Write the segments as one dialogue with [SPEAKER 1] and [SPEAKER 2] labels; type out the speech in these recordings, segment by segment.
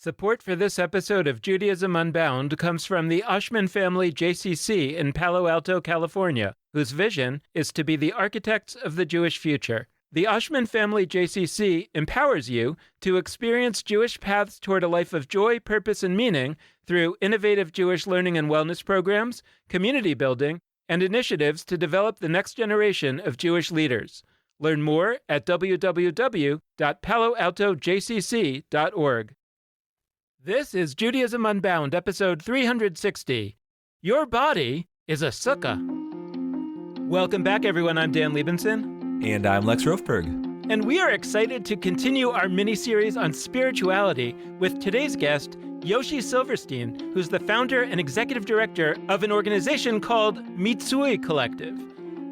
[SPEAKER 1] Support for this episode of Judaism Unbound comes from the Oshman family JCC in Palo Alto, California, whose vision is to be the architects of the Jewish future. The Oshman family JCC empowers you to experience Jewish paths toward a life of joy, purpose, and meaning through innovative Jewish learning and wellness programs, community building, and initiatives to develop the next generation of Jewish leaders. Learn more at www.paloaltojcc.org. This is Judaism Unbound, episode 360. Your body is a sukkah. Welcome back, everyone. I'm Dan Liebenson.
[SPEAKER 2] And I'm Lex Rofberg.
[SPEAKER 1] And we are excited to continue our mini-series on spirituality with today's guest, Yoshi Silverstein, who's the founder and executive director of an organization called Mitsui Collective.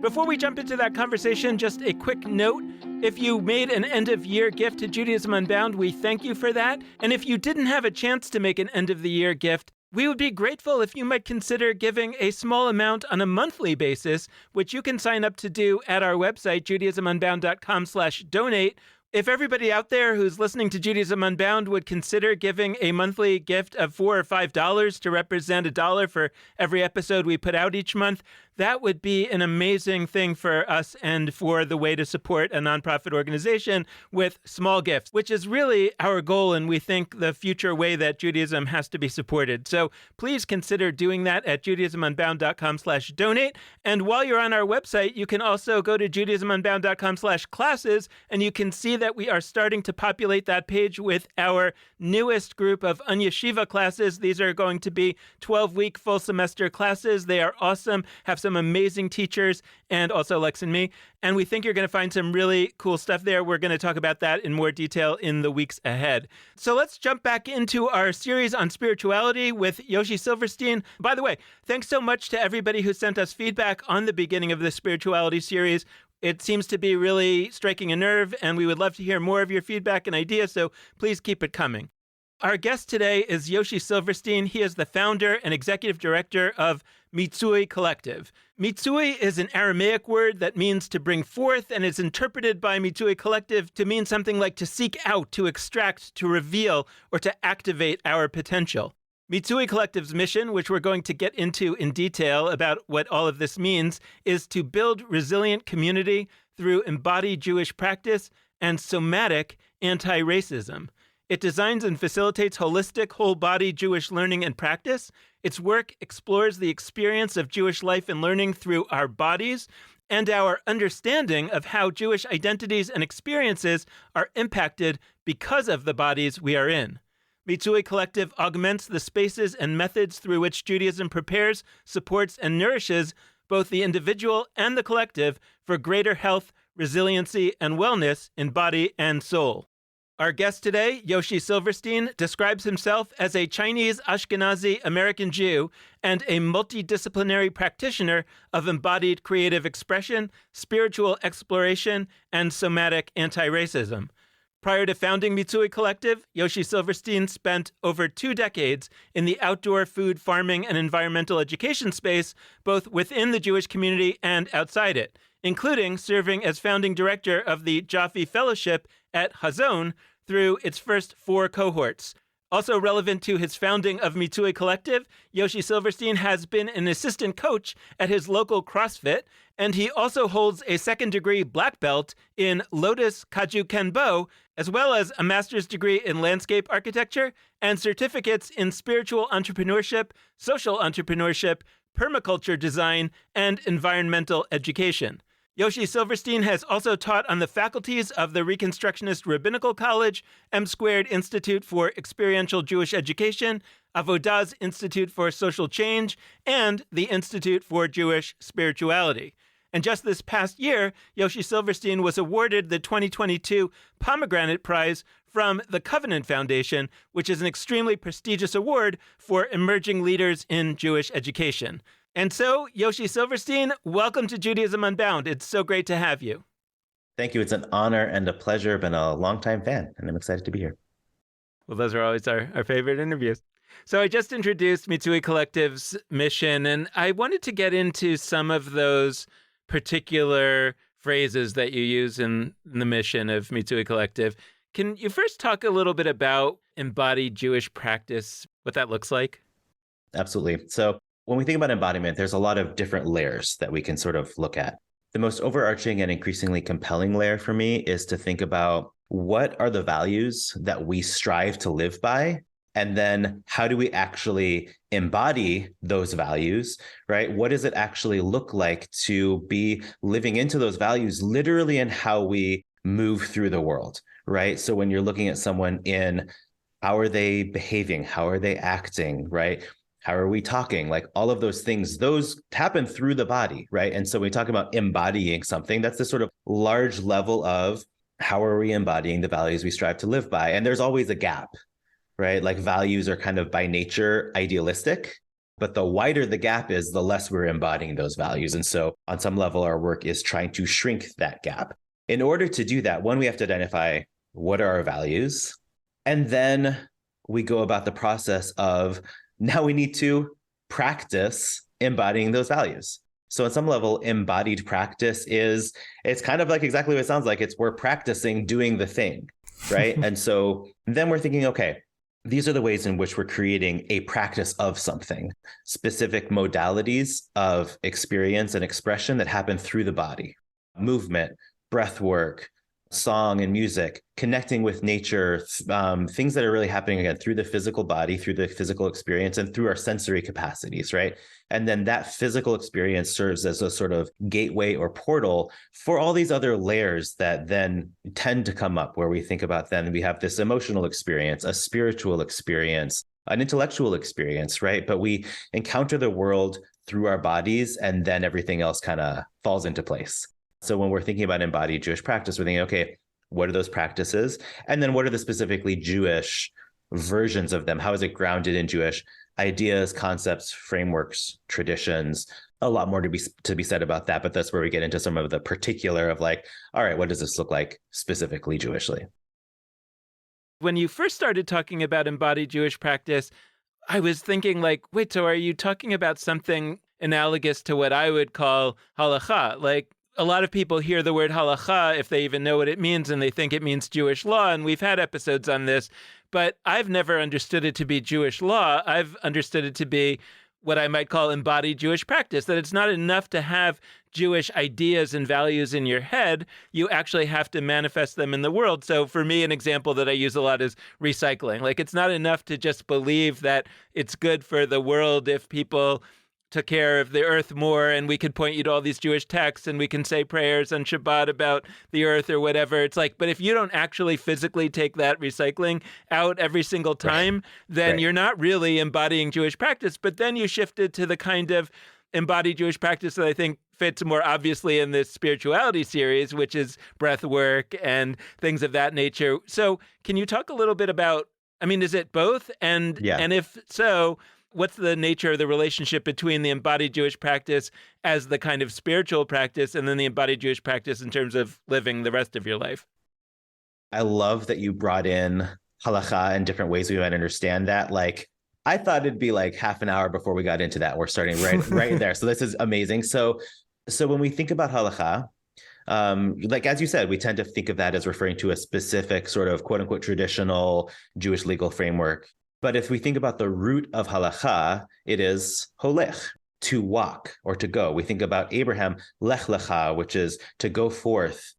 [SPEAKER 1] Before we jump into that conversation, just a quick note. If you made an end-of-year gift to Judaism Unbound, we thank you for that. And if you didn't have a chance to make an end-of-the-year gift, we would be grateful if you might consider giving a small amount on a monthly basis, which you can sign up to do at our website, judaismunbound.com/donate. If everybody out there who's listening to Judaism Unbound would consider giving a monthly gift of $4 or $5 to represent $1 for every episode we put out each month, that would be an amazing thing for us and for the way to support a nonprofit organization with small gifts, which is really our goal, and we think the future way that Judaism has to be supported. So please consider doing that at judaismunbound.com/donate. And while you're on our website, you can also go to judaismunbound.com/classes, and you can see that we are starting to populate that page with our newest group of Unyeshiva classes. These are going to be 12-week full semester classes. They are awesome, have some amazing teachers, and also Lex and me. And we think you're going to find some really cool stuff there. We're going to talk about that in more detail in the weeks ahead. So let's jump back into our series on spirituality with Yoshi Silverstein. By the way, thanks so much to everybody who sent us feedback on the beginning of this spirituality series. It seems to be really striking a nerve, and we would love to hear more of your feedback and ideas, so please keep it coming. Our guest today is Yoshi Silverstein. He is the founder and executive director of Mitsui Collective. Mitsui is an Aramaic word that means to bring forth, and is interpreted by Mitsui Collective to mean something like to seek out, to extract, to reveal, or to activate our potential. Mitsui Collective's mission, which we're going to get into in detail about what all of this means, is to build resilient community through embodied Jewish practice and somatic anti-racism. It designs and facilitates holistic, whole-body Jewish learning and practice. Its work explores the experience of Jewish life and learning through our bodies and our understanding of how Jewish identities and experiences are impacted because of the bodies we are in. Mitsui Collective augments the spaces and methods through which Judaism prepares, supports, and nourishes both the individual and the collective for greater health, resiliency, and wellness in body and soul. Our guest today, Yoshi Silverstein, describes himself as a Chinese Ashkenazi American Jew and a multidisciplinary practitioner of embodied creative expression, spiritual exploration, and somatic anti-racism. Prior to founding Mitsui Collective, Yoshi Silverstein spent over 2 decades in the outdoor food, farming, and environmental education space, both within the Jewish community and outside it, including serving as founding director of the Jaffe Fellowship at Hazon through its first 4 cohorts. Also relevant to his founding of Mitsui Collective, Yoshi Silverstein has been an assistant coach at his local CrossFit, and he also holds a second-degree black belt in Lotus Kaju Kenbo, as well as a master's degree in landscape architecture and certificates in spiritual entrepreneurship, social entrepreneurship, permaculture design, and environmental education. Yoshi Silverstein has also taught on the faculties of the Reconstructionist Rabbinical College, M² Institute for Experiential Jewish Education, Avodah's Institute for Social Change, and the Institute for Jewish Spirituality. And just this past year, Yoshi Silverstein was awarded the 2022 Pomegranate Prize from the Covenant Foundation, which is an extremely prestigious award for emerging leaders in Jewish education. And so, Yoshi Silverstein, welcome to Judaism Unbound. It's so great to have you.
[SPEAKER 3] Thank you. It's an honor and a pleasure. I've been a longtime fan, and I'm excited to be here.
[SPEAKER 1] Well, those are always our favorite interviews. So I just introduced Mitsui Collective's mission, and I wanted to get into some of those particular phrases that you use in the mission of Mitsui Collective. Can you first talk a little bit about embodied Jewish practice, what that looks like?
[SPEAKER 3] Absolutely. So when we think about embodiment, there's a lot of different layers that we can sort of look at. The most overarching and increasingly compelling layer for me is to think about what are the values that we strive to live by? And then how do we actually embody those values, right? What does it actually look like to be living into those values literally in how we move through the world, right? So when you're looking at someone in how are they behaving? How are they acting, right? How are we talking? Like all of those things, those happen through the body, right? And so when we talk about embodying something, that's this sort of large level of how are we embodying the values we strive to live by? And there's always a gap, right? Like values are kind of by nature idealistic, but the wider the gap is, the less we're embodying those values. And so on some level, our work is trying to shrink that gap. In order to do that, one, we have to identify what are our values. And then we go about the process of now we need to practice embodying those values. So at some level, embodied practice it's kind of like exactly what it sounds like. We're practicing doing the thing, right? And so then we're thinking, okay, these are the ways in which we're creating a practice of something, specific modalities of experience and expression that happen through the body, movement, breath work, song and music, connecting with nature, things that are really happening again through the physical body, through the physical experience, and through our sensory capacities, right? And then that physical experience serves as a sort of gateway or portal for all these other layers that then tend to come up, where we think about then we have this emotional experience, a spiritual experience, an intellectual experience, right? But we encounter the world through our bodies, and then everything else kind of falls into place. So when we're thinking about embodied Jewish practice, we're thinking, okay, what are those practices? And then what are the specifically Jewish versions of them? How is it grounded in Jewish ideas, concepts, frameworks, traditions? A lot more to be said about that, but that's where we get into some of the particular of like, all right, what does this look like specifically Jewishly?
[SPEAKER 1] When you first started talking about embodied Jewish practice, I was thinking like, wait, so are you talking about something analogous to what I would call halakha? Like a lot of people hear the word halakha, if they even know what it means, and they think it means Jewish law. And we've had episodes on this, but I've never understood it to be Jewish law. I've understood it to be what I might call embodied Jewish practice, that it's not enough to have Jewish ideas and values in your head. You actually have to manifest them in the world. So for me, an example that I use a lot is recycling. Like it's not enough to just believe that it's good for the world if people took care of the earth more, and we could point you to all these Jewish texts and we can say prayers on Shabbat about the earth or whatever. It's like, but if you don't actually physically take that recycling out every single time, then you're not really embodying Jewish practice. But then you shifted to the kind of embodied Jewish practice that I think fits more obviously in this spirituality series, which is breath work and things of that nature. So can you talk a little bit about, I mean, is it both? And if so, what's the nature of the relationship between the embodied Jewish practice as the kind of spiritual practice and then the embodied Jewish practice in terms of living the rest of your life?
[SPEAKER 3] I love that you brought in halakha and different ways we might understand that. Like, I thought it'd be like half an hour before we got into that. We're starting right there. So this is amazing. So when we think about halakha, like as you said, we tend to think of that as referring to a specific sort of quote unquote traditional Jewish legal framework. But if we think about the root of halakha, it is holech, to walk or to go. We think about Abraham, lech lecha, which is to go forth,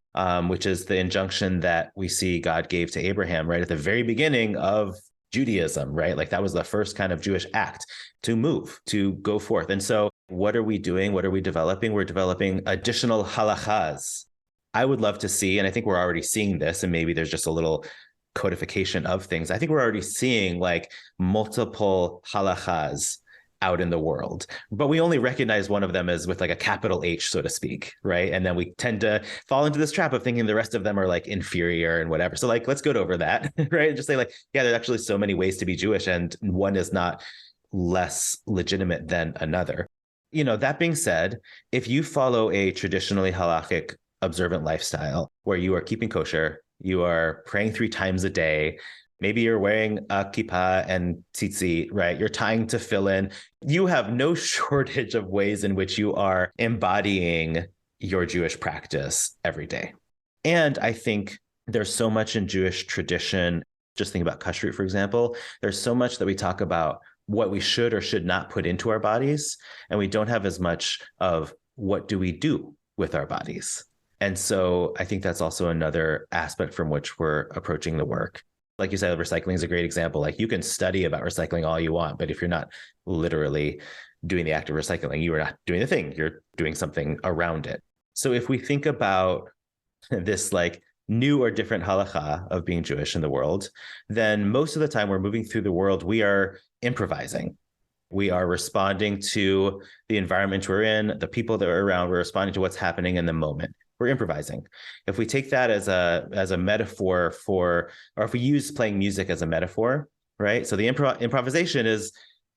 [SPEAKER 3] which is the injunction that we see God gave to Abraham right at the very beginning of Judaism, right? Like that was the first kind of Jewish act, to move, to go forth. And so what are we doing? What are we developing? We're developing additional halakhas. I would love to see, and I think we're already seeing this, and maybe there's just a little codification of things. I think we're already seeing like multiple halakhas out in the world, but we only recognize one of them as with like a capital H, so to speak, right? And then we tend to fall into this trap of thinking the rest of them are like inferior and whatever. So like, let's go over that, right? And just say like, yeah, there's actually so many ways to be Jewish, and one is not less legitimate than another. You know, that being said, if you follow a traditionally halakhic observant lifestyle where you are keeping kosher, you are praying 3 times a day, maybe you're wearing a kippah and tzitzit, right? You're tying tefillin. You have no shortage of ways in which you are embodying your Jewish practice every day. And I think there's so much in Jewish tradition. Just think about kashrut, for example. There's so much that we talk about what we should or should not put into our bodies. And we don't have as much of what do we do with our bodies. And so I think that's also another aspect from which we're approaching the work. Like you said, recycling is a great example. Like you can study about recycling all you want, but if you're not literally doing the act of recycling, you are not doing the thing, you're doing something around it. So if we think about this like new or different halakha of being Jewish in the world, then most of the time we're moving through the world, we are improvising. We are responding to the environment we're in, the people that are around, we're responding to what's happening in the moment. We're improvising. If we take that as a metaphor for, or if we use playing music as a metaphor, right? So the improvisation is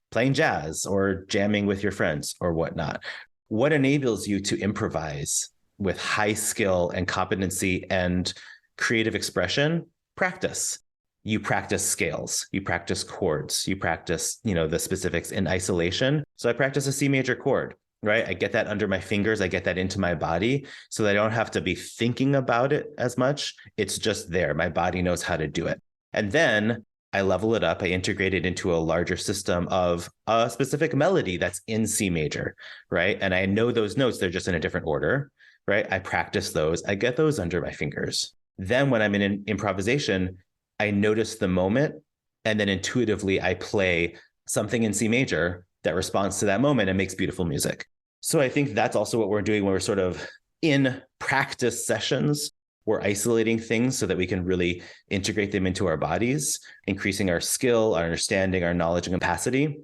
[SPEAKER 3] playing jazz or jamming with your friends or whatnot. What enables you to improvise with high skill and competency and creative expression? Practice. You practice scales, you practice chords, you practice, the specifics in isolation. So I practice a C major chord, right? I get that under my fingers, I get that into my body so that I don't have to be thinking about it as much. It's just there. My body knows how to do it. And then I level it up, I integrate it into a larger system of a specific melody that's in C major, right? And I know those notes, they're just in a different order, right? I practice those, I get those under my fingers. Then when I'm in improvisation, I notice the moment, and then intuitively I play something in C major that responds to that moment and makes beautiful music. So I think that's also what we're doing when we're sort of in practice sessions. We're isolating things so that we can really integrate them into our bodies, increasing our skill, our understanding, our knowledge and capacity.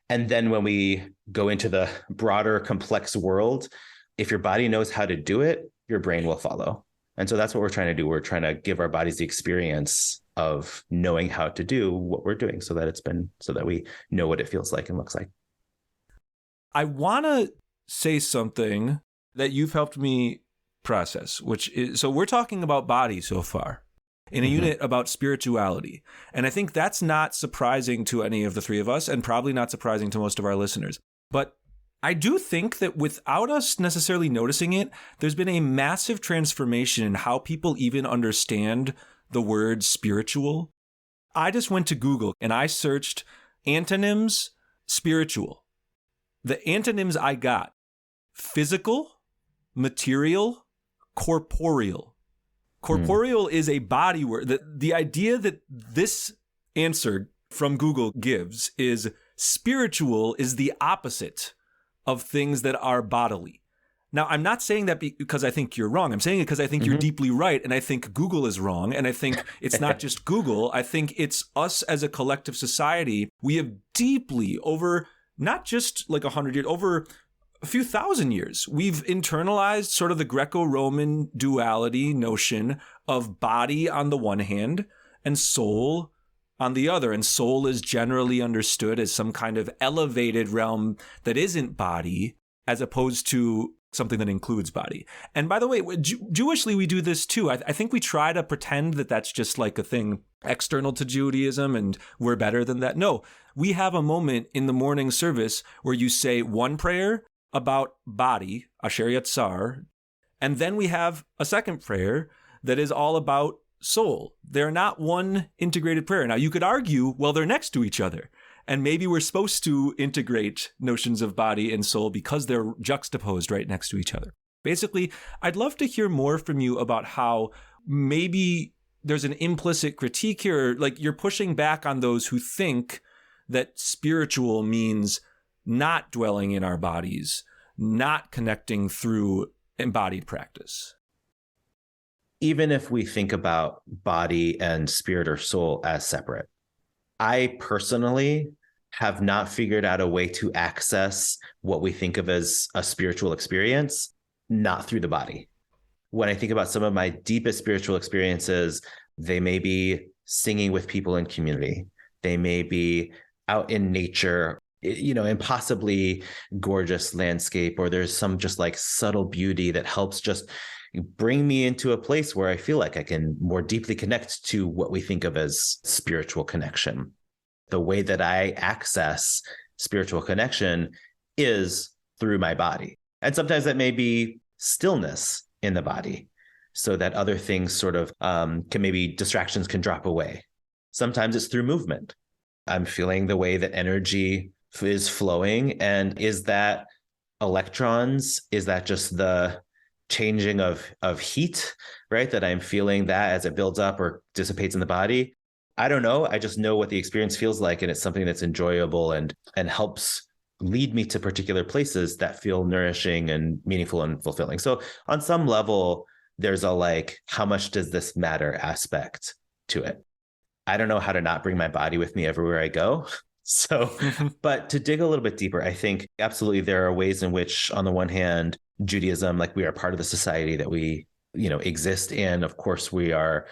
[SPEAKER 3] And then when we go into the broader, complex world, if your body knows how to do it, your brain will follow. And so that's what we're trying to do. We're trying to give our bodies the experience of knowing how to do what we're doing so that we know what it feels like and looks like.
[SPEAKER 2] I want to say something that you've helped me process, which is, so we're talking about body so far in a unit about spirituality. And I think that's not surprising to any of the three of us and probably not surprising to most of our listeners. But I do think that without us necessarily noticing it, there's been a massive transformation in how people even understand the word spiritual. I just went to Google and I searched antonyms spiritual. The antonyms I got: physical, material, corporeal. Corporeal is a body word. The idea that this answer from Google gives is spiritual is the opposite of things that are bodily. Now, I'm not saying that because I think you're wrong. I'm saying it because I think you're deeply right. And I think Google is wrong. And I think it's not just Google. I think it's us as a collective society. We have deeply, over not just like 100 years, over a few thousand years, we've internalized sort of the Greco-Roman duality notion of body on the one hand and soul on the other. And soul is generally understood as some kind of elevated realm that isn't body, as opposed to something that includes body. And by the way, Jewishly, we do this too. I think we try to pretend that that's just like a thing external to Judaism and we're better than that. No, we have a moment in the morning service where you say one prayer about body, Asher Yatzar, and then we have a second prayer that is all about soul. They're not one integrated prayer. Now, you could argue, well, they're next to each other. And maybe we're supposed to integrate notions of body and soul because they're juxtaposed right next to each other. Basically, I'd love to hear more from you about how maybe there's an implicit critique here, like you're pushing back on those who think that spiritual means not dwelling in our bodies, not connecting through embodied practice.
[SPEAKER 3] Even if we think about body and spirit or soul as separate, I personally have not figured out a way to access what we think of as a spiritual experience, not through the body. When I think about some of my deepest spiritual experiences, they may be singing with people in community. They may be out in nature, in possibly gorgeous landscape, or there's some just like subtle beauty that helps just bring me into a place where I feel like I can more deeply connect to what we think of as spiritual connection. The way that I access spiritual connection is through my body. And sometimes that may be stillness in the body. so that other things sort of can maybe distractions can drop away. Sometimes it's through movement. I'm feeling the way that energy is flowing. And is that electrons? Is that just the changing of heat, right? That I'm feeling that as it builds up or dissipates in the body. I don't know. I just know what the experience feels like. And it's something that's enjoyable and helps lead me to particular places that feel nourishing and meaningful and fulfilling. So on some level, there's a like, how much does this matter aspect to it? I don't know how to not bring my body with me everywhere I go. So, but to dig a little bit deeper, I think absolutely there are ways in which, on the one hand, Judaism, like we are part of the society that we, exist in. Of course, we are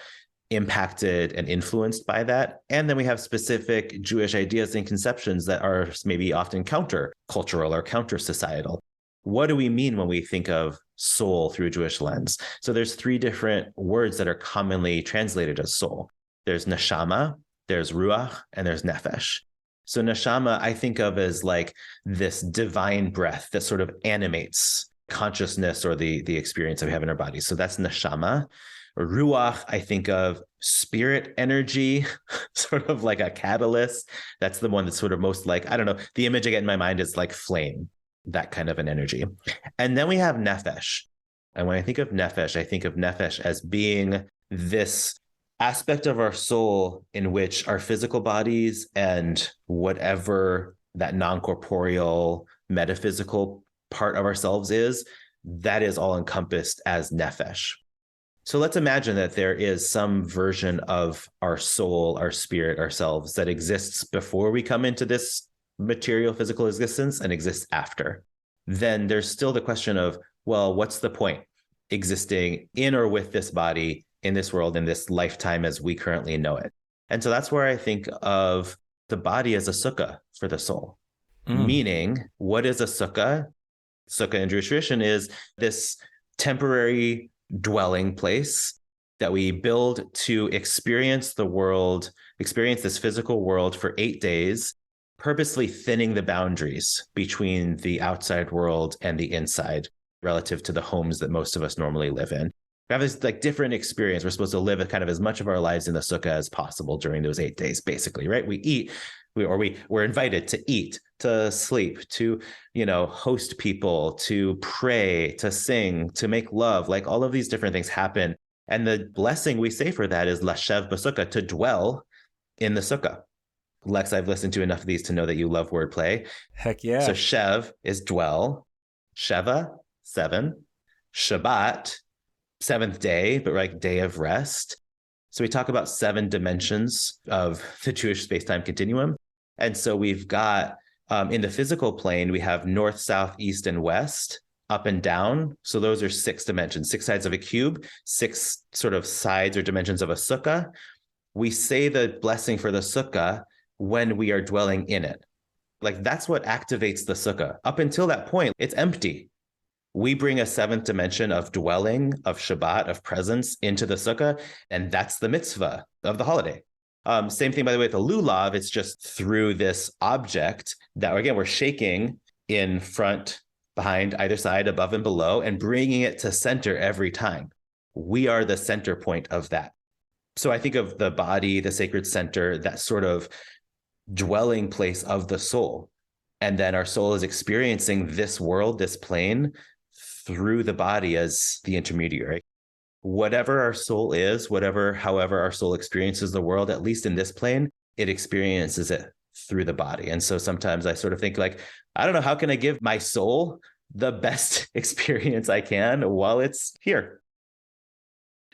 [SPEAKER 3] impacted and influenced by that. And then we have specific Jewish ideas and conceptions that are maybe often counter-cultural or counter-societal. What do we mean when we think of soul through a Jewish lens? So there's 3 different words that are commonly translated as soul. There's neshama, there's ruach, and there's nefesh. So neshama, I think of as like this divine breath that sort of animates consciousness or the experience that we have in our bodies. So that's neshama. Ruach, I think of spirit energy, sort of like a catalyst. That's the one that's sort of most like, I don't know, the image I get in my mind is like flame, that kind of an energy. And then we have nefesh. And when I think of nefesh as being this aspect of our soul in which our physical bodies and whatever that non-corporeal metaphysical part of ourselves is, that is all encompassed as nefesh. So let's imagine that there is some version of our soul, our spirit, ourselves that exists before we come into this material physical existence and exists after. Then there's still the question of, well, what's the point existing in or with this body in this world, in this lifetime as we currently know it? And so that's where I think of the body as a sukkah for the soul. Meaning, what is a sukkah? Sukkah in Jewish tradition is this temporary dwelling place that we build to experience the world, experience this physical world for 8 days, purposely thinning the boundaries between the outside world and the inside relative to the homes that most of us normally live in. We have this like different experience. We're supposed to live kind of as much of our lives in the sukkah as possible during those 8 days, basically, right? We eat, we're invited to eat, to sleep, to, host people, to pray, to sing, to make love, like all of these different things happen. And the blessing we say for that is lashev b'sukkah, to dwell in the sukkah. Lex, I've listened to enough of these to know that you love wordplay.
[SPEAKER 2] Heck yeah.
[SPEAKER 3] So shev is dwell, sheva, 7, Shabbat, 7th day, but like day of rest. So we talk about 7 dimensions of the Jewish space-time continuum. And so we've got, in the physical plane, we have north, south, east, and west, up and down. So those are 6 dimensions, 6 sides of a cube, 6 sort of sides or dimensions of a sukkah. We say the blessing for the sukkah when we are dwelling in it. Like that's what activates the sukkah. Up until that point, it's empty. We bring a 7th dimension of dwelling, of Shabbat, of presence into the sukkah, and that's the mitzvah of the holiday. Same thing, by the way, with the lulav. It's just through this object that, again, we're shaking in front, behind, either side, above and below, and bringing it to center every time. We are the center point of that. So I think of the body, the sacred center, that sort of dwelling place of the soul. And then our soul is experiencing this world, this plane, through the body as the intermediary. Whatever our soul is, however our soul experiences the world, at least in this plane, it experiences it through the body. And so sometimes I sort of think like, I don't know, how can I give my soul the best experience I can while it's here?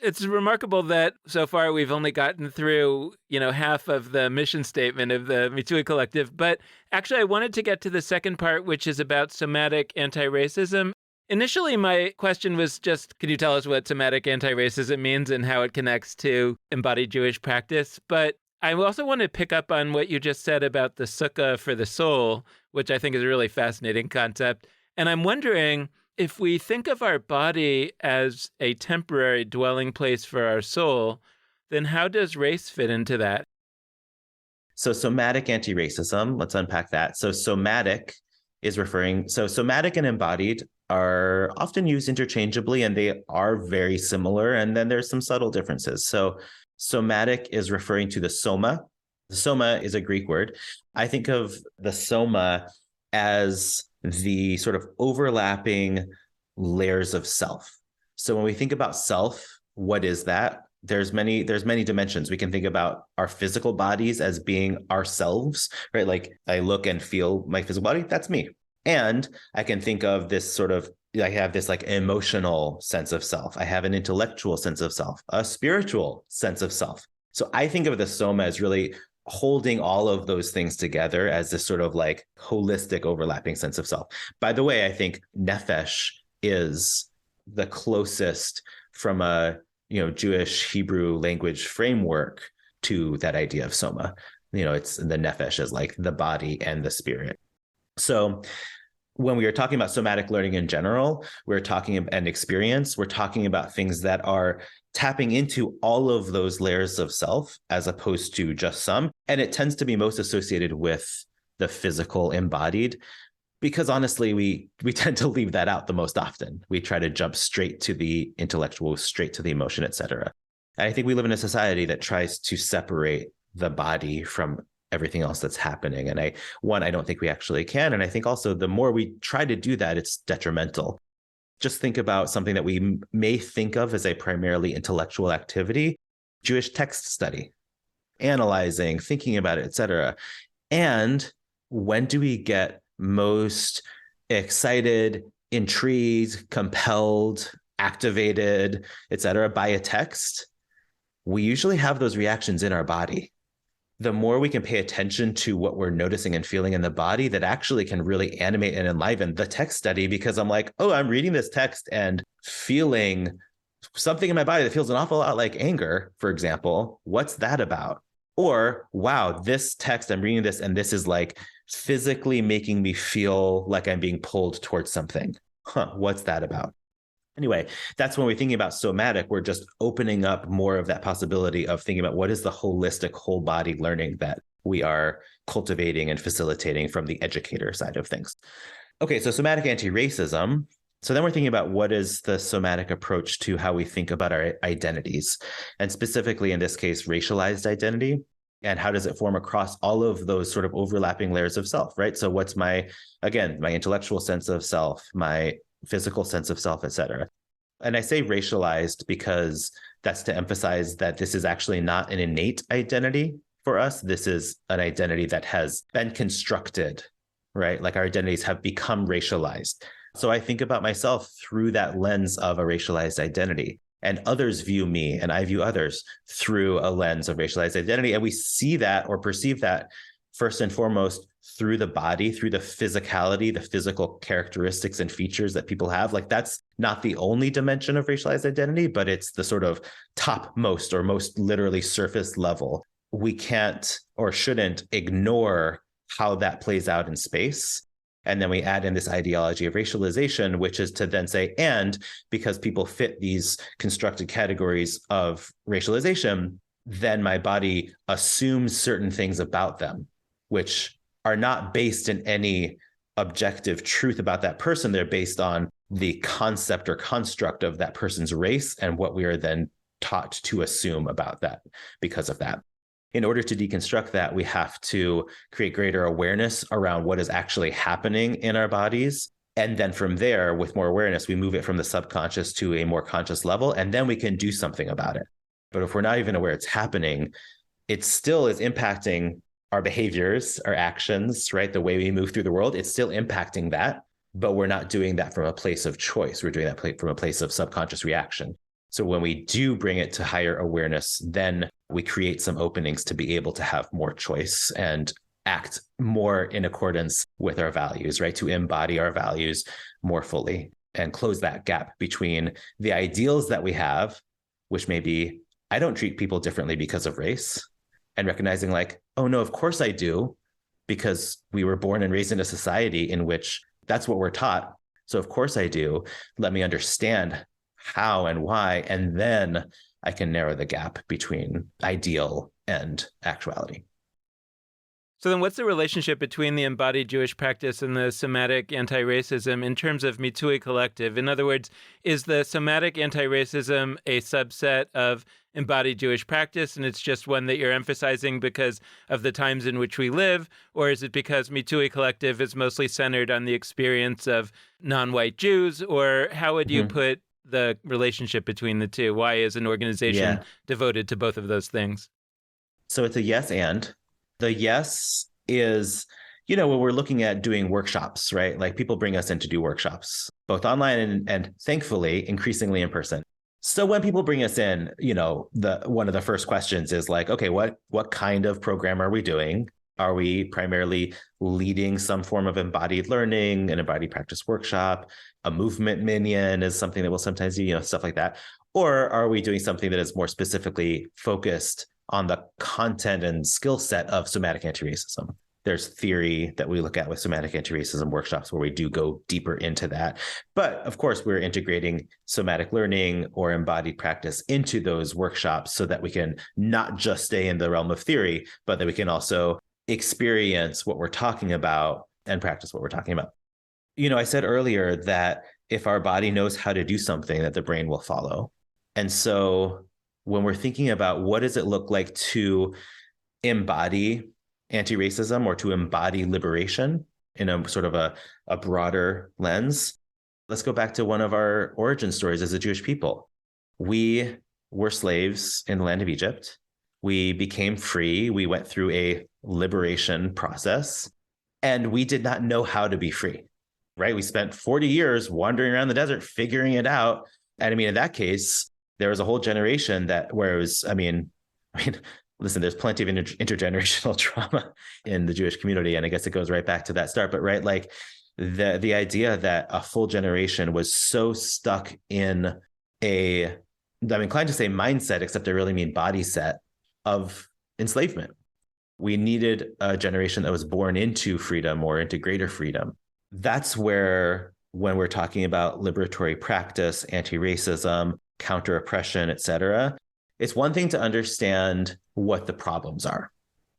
[SPEAKER 1] It's remarkable that so far we've only gotten through, half of the mission statement of the Mitsui Collective. But actually, I wanted to get to the second part, which is about somatic anti-racism. Initially, my question was just, can you tell us what somatic anti-racism means and how it connects to embodied Jewish practice? But I also want to pick up on what you just said about the sukkah for the soul, which I think is a really fascinating concept. And I'm wondering, if we think of our body as a temporary dwelling place for our soul, then how does race fit into that?
[SPEAKER 3] So somatic anti-racism, let's unpack that. So somatic and embodied are often used interchangeably and they are very similar. And then there's some subtle differences. So somatic is referring to the soma. The soma is a Greek word. I think of the soma as the sort of overlapping layers of self. So when we think about self, what is that? There's many dimensions. We can think about our physical bodies as being ourselves, right? Like I look and feel my physical body, that's me. And I can think of this sort of, I have this like emotional sense of self. I have an intellectual sense of self, a spiritual sense of self. So I think of the soma as really holding all of those things together as this sort of like holistic overlapping sense of self. By the way, I think nefesh is the closest from a Jewish Hebrew language framework to that idea of soma. It's the nefesh as like the body and the spirit. So when we are talking about somatic learning in general, we're talking about an experience, we're talking about things that are tapping into all of those layers of self as opposed to just some. And it tends to be most associated with the physical embodied, because honestly, we tend to leave that out the most often. We try to jump straight to the intellectual, straight to the emotion, et cetera. And I think we live in a society that tries to separate the body from everything else that's happening. And I don't think we actually can. And I think also the more we try to do that, it's detrimental. Just think about something that we may think of as a primarily intellectual activity, Jewish text study, analyzing, thinking about it, et cetera. And when do we get most excited, intrigued, compelled, activated, et cetera, by a text? We usually have those reactions in our body. The more we can pay attention to what we're noticing and feeling in the body, that actually can really animate and enliven the text study, because I'm like, oh, I'm reading this text and feeling something in my body that feels an awful lot like anger, for example. What's that about? Or, wow, this text, I'm reading this and this is like physically making me feel like I'm being pulled towards something. What's that about? Anyway, that's when we're thinking about somatic, we're just opening up more of that possibility of thinking about what is the holistic whole body learning that we are cultivating and facilitating from the educator side of things. Okay, so somatic anti-racism. So then we're thinking about what is the somatic approach to how we think about our identities, and specifically in this case, racialized identity, and how does it form across all of those sort of overlapping layers of self, right? So what's my intellectual sense of self, my physical sense of self, et cetera. And I say racialized because that's to emphasize that this is actually not an innate identity for us. This is an identity that has been constructed, right? Like our identities have become racialized. So I think about myself through that lens of a racialized identity, and others view me and I view others through a lens of racialized identity. And we see that or perceive that first and foremost through the body, through the physicality, the physical characteristics and features that people have. Like that's not the only dimension of racialized identity, but it's the sort of topmost or most literally surface level. We can't or shouldn't ignore how that plays out in space. And then we add in this ideology of racialization, which is to then say, and because people fit these constructed categories of racialization, then my body assumes certain things about them, which are not based in any objective truth about that person. They're based on the concept or construct of that person's race and what we are then taught to assume about that because of that. In order to deconstruct that, we have to create greater awareness around what is actually happening in our bodies. And then from there, with more awareness, we move it from the subconscious to a more conscious level, and then we can do something about it. But if we're not even aware it's happening, it still is impacting our behaviors, our actions, right? The way we move through the world, it's still impacting that, but we're not doing that from a place of choice. We're doing that from a place of subconscious reaction. So when we do bring it to higher awareness, then we create some openings to be able to have more choice and act more in accordance with our values, right? To embody our values more fully and close that gap between the ideals that we have, which may be, I don't treat people differently because of race, and recognizing like, oh no, of course I do, because we were born and raised in a society in which that's what we're taught. So of course I do. Let me understand how and why, and then I can narrow the gap between ideal and actuality.
[SPEAKER 1] So then what's the relationship between the embodied Jewish practice and the somatic anti-racism in terms of Mitui Collective? In other words, is the somatic anti-racism a subset of embodied Jewish practice, and it's just one that you're emphasizing because of the times in which we live? Or is it because Mitui Collective is mostly centered on the experience of non-white Jews? Or how would you put the relationship between the two? Why is an organization devoted to both of those things?
[SPEAKER 3] So it's a yes and. The yes is, when we're looking at doing workshops, right? Like people bring us in to do workshops, both online and thankfully increasingly in person. So when people bring us in, one of the first questions is like, okay, what kind of program are we doing? Are we primarily leading some form of embodied learning, an embodied practice workshop, a movement minion is something that we'll sometimes do, stuff like that? Or are we doing something that is more specifically focused on the content and skill set of somatic anti-racism? There's theory that we look at with somatic anti-racism workshops where we do go deeper into that. But of course, we're integrating somatic learning or embodied practice into those workshops so that we can not just stay in the realm of theory, but that we can also experience what we're talking about and practice what we're talking about. I said earlier that if our body knows how to do something, that the brain will follow. And so when we're thinking about what does it look like to embody anti-racism or to embody liberation in a sort of a broader lens, let's go back to one of our origin stories as a Jewish people. We were slaves in the land of Egypt. We became free. We went through a liberation process, and we did not know how to be free, right? We spent 40 years wandering around the desert, figuring it out. And in that case, there was a whole generation where it was, listen, there's plenty of intergenerational trauma in the Jewish community. And I guess it goes right back to that start, but right, like the idea that a full generation was so stuck in I'm inclined to say mindset, except I really mean body set of enslavement. We needed a generation that was born into freedom or into greater freedom. That's where, when we're talking about liberatory practice, anti-racism, counter-oppression, et cetera, it's one thing to understand what the problems are,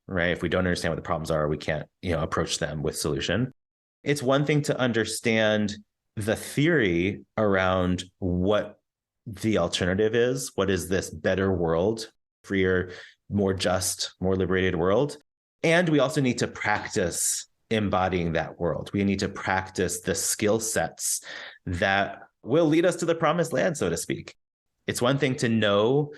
[SPEAKER 3] right? If we don't understand what the problems are, we can't, approach them with solution. It's one thing to understand the theory around what the alternative is. What is this better world, freer, more just, more liberated world? And we also need to practice embodying that world. We need to practice the skill sets that will lead us to the promised land, so to speak. It's one thing to know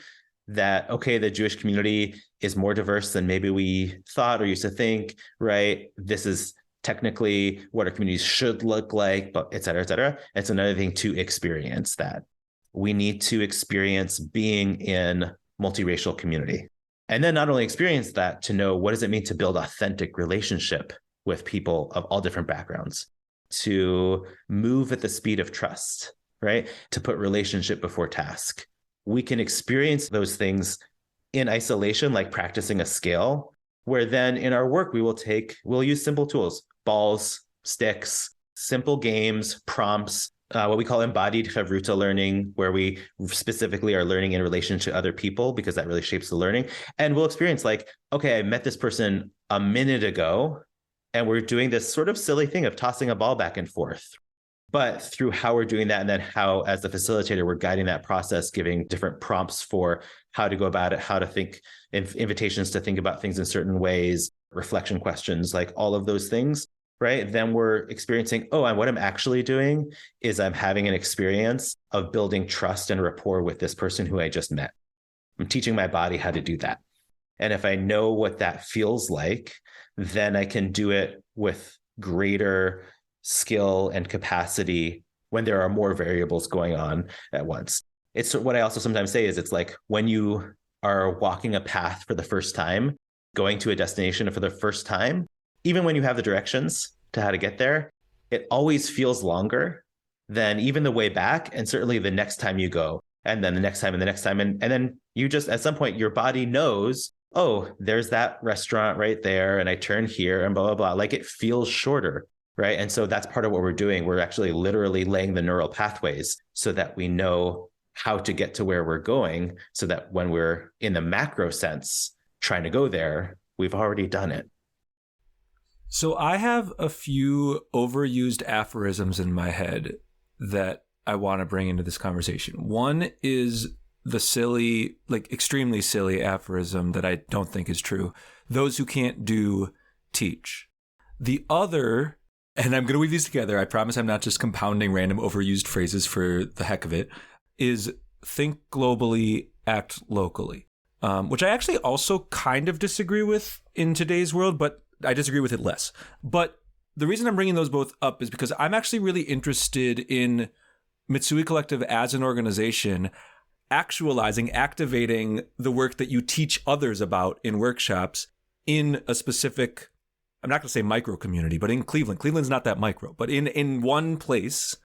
[SPEAKER 3] that, okay, the Jewish community is more diverse than maybe we thought or used to think, right? This is technically what our communities should look like, but et cetera, et cetera. It's another thing to experience that. We need to experience being in multiracial community. And then not only experience that, to know what does it mean to build authentic relationship with people of all different backgrounds, to move at the speed of trust, right? To put relationship before task. We can experience those things in isolation, like practicing a skill, where then in our work, we'll use simple tools, balls, sticks, simple games, prompts, what we call embodied chavruta learning, where we specifically are learning in relation to other people because that really shapes the learning. And we'll experience like, okay, I met this person a minute ago, and we're doing this sort of silly thing of tossing a ball back and forth. But through how we're doing that, and then how, as the facilitator, we're guiding that process, giving different prompts for how to go about it, how to think, invitations to think about things in certain ways, reflection questions, like all of those things, right? Then we're experiencing, and what I'm actually doing is I'm having an experience of building trust and rapport with this person who I just met. I'm teaching my body how to do that. And if I know what that feels like, then I can do it with greater skill and capacity when there are more variables going on at once. It's what I also sometimes say is it's like when you are walking a path for the first time, going to a destination for the first time, even when you have the directions to how to get there, it always feels longer than even the way back. And certainly the next time you go, and then the next time and the next time. And then you just, at some point, your body knows, there's that restaurant right there. And I turn here and blah, blah, blah. Like it feels shorter. Right. And so that's part of what we're doing. We're actually literally laying the neural pathways so that we know how to get to where we're going, so that when we're in the macro sense trying to go there, we've already done it.
[SPEAKER 2] So I have a few overused aphorisms in my head that I want to bring into this conversation. One is the silly, like extremely silly aphorism that I don't think is true. Those who can't do, teach. The other, and I'm going to weave these together, I promise I'm not just compounding random overused phrases for the heck of it, is think globally, act locally, which I actually also kind of disagree with in today's world, but I disagree with it less. But the reason I'm bringing those both up is because I'm actually really interested in Mitsui Collective as an organization actualizing, activating the work that you teach others about in workshops in a specific, I'm not going to say micro community, but in Cleveland. Cleveland's not that micro, but in one place.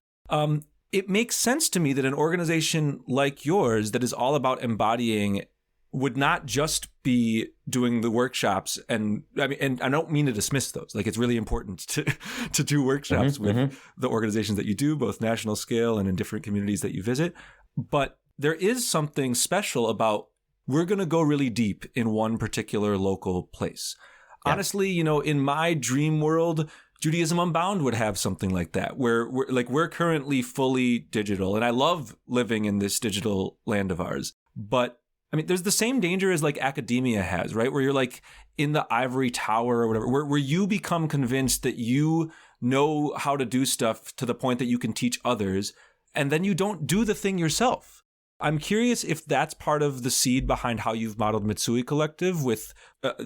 [SPEAKER 2] It makes sense to me that an organization like yours that is all about embodying would not just be doing the workshops. And I mean, and I don't mean to dismiss those. Like, it's really important to do workshops with the organizations that you do, both national scale and in different communities that you visit. But there is something special about, we're going to go really deep in one particular local place. Yeah. Honestly, in my dream world, Judaism Unbound would have something like that, where we're currently fully digital. And I love living in this digital land of ours. But I mean, there's the same danger as like academia has, right? Where you're like in the ivory tower or whatever, where you become convinced that you know how to do stuff to the point that you can teach others, and then you don't do the thing yourself. I'm curious if that's part of the seed behind how you've modeled Mitsui Collective with,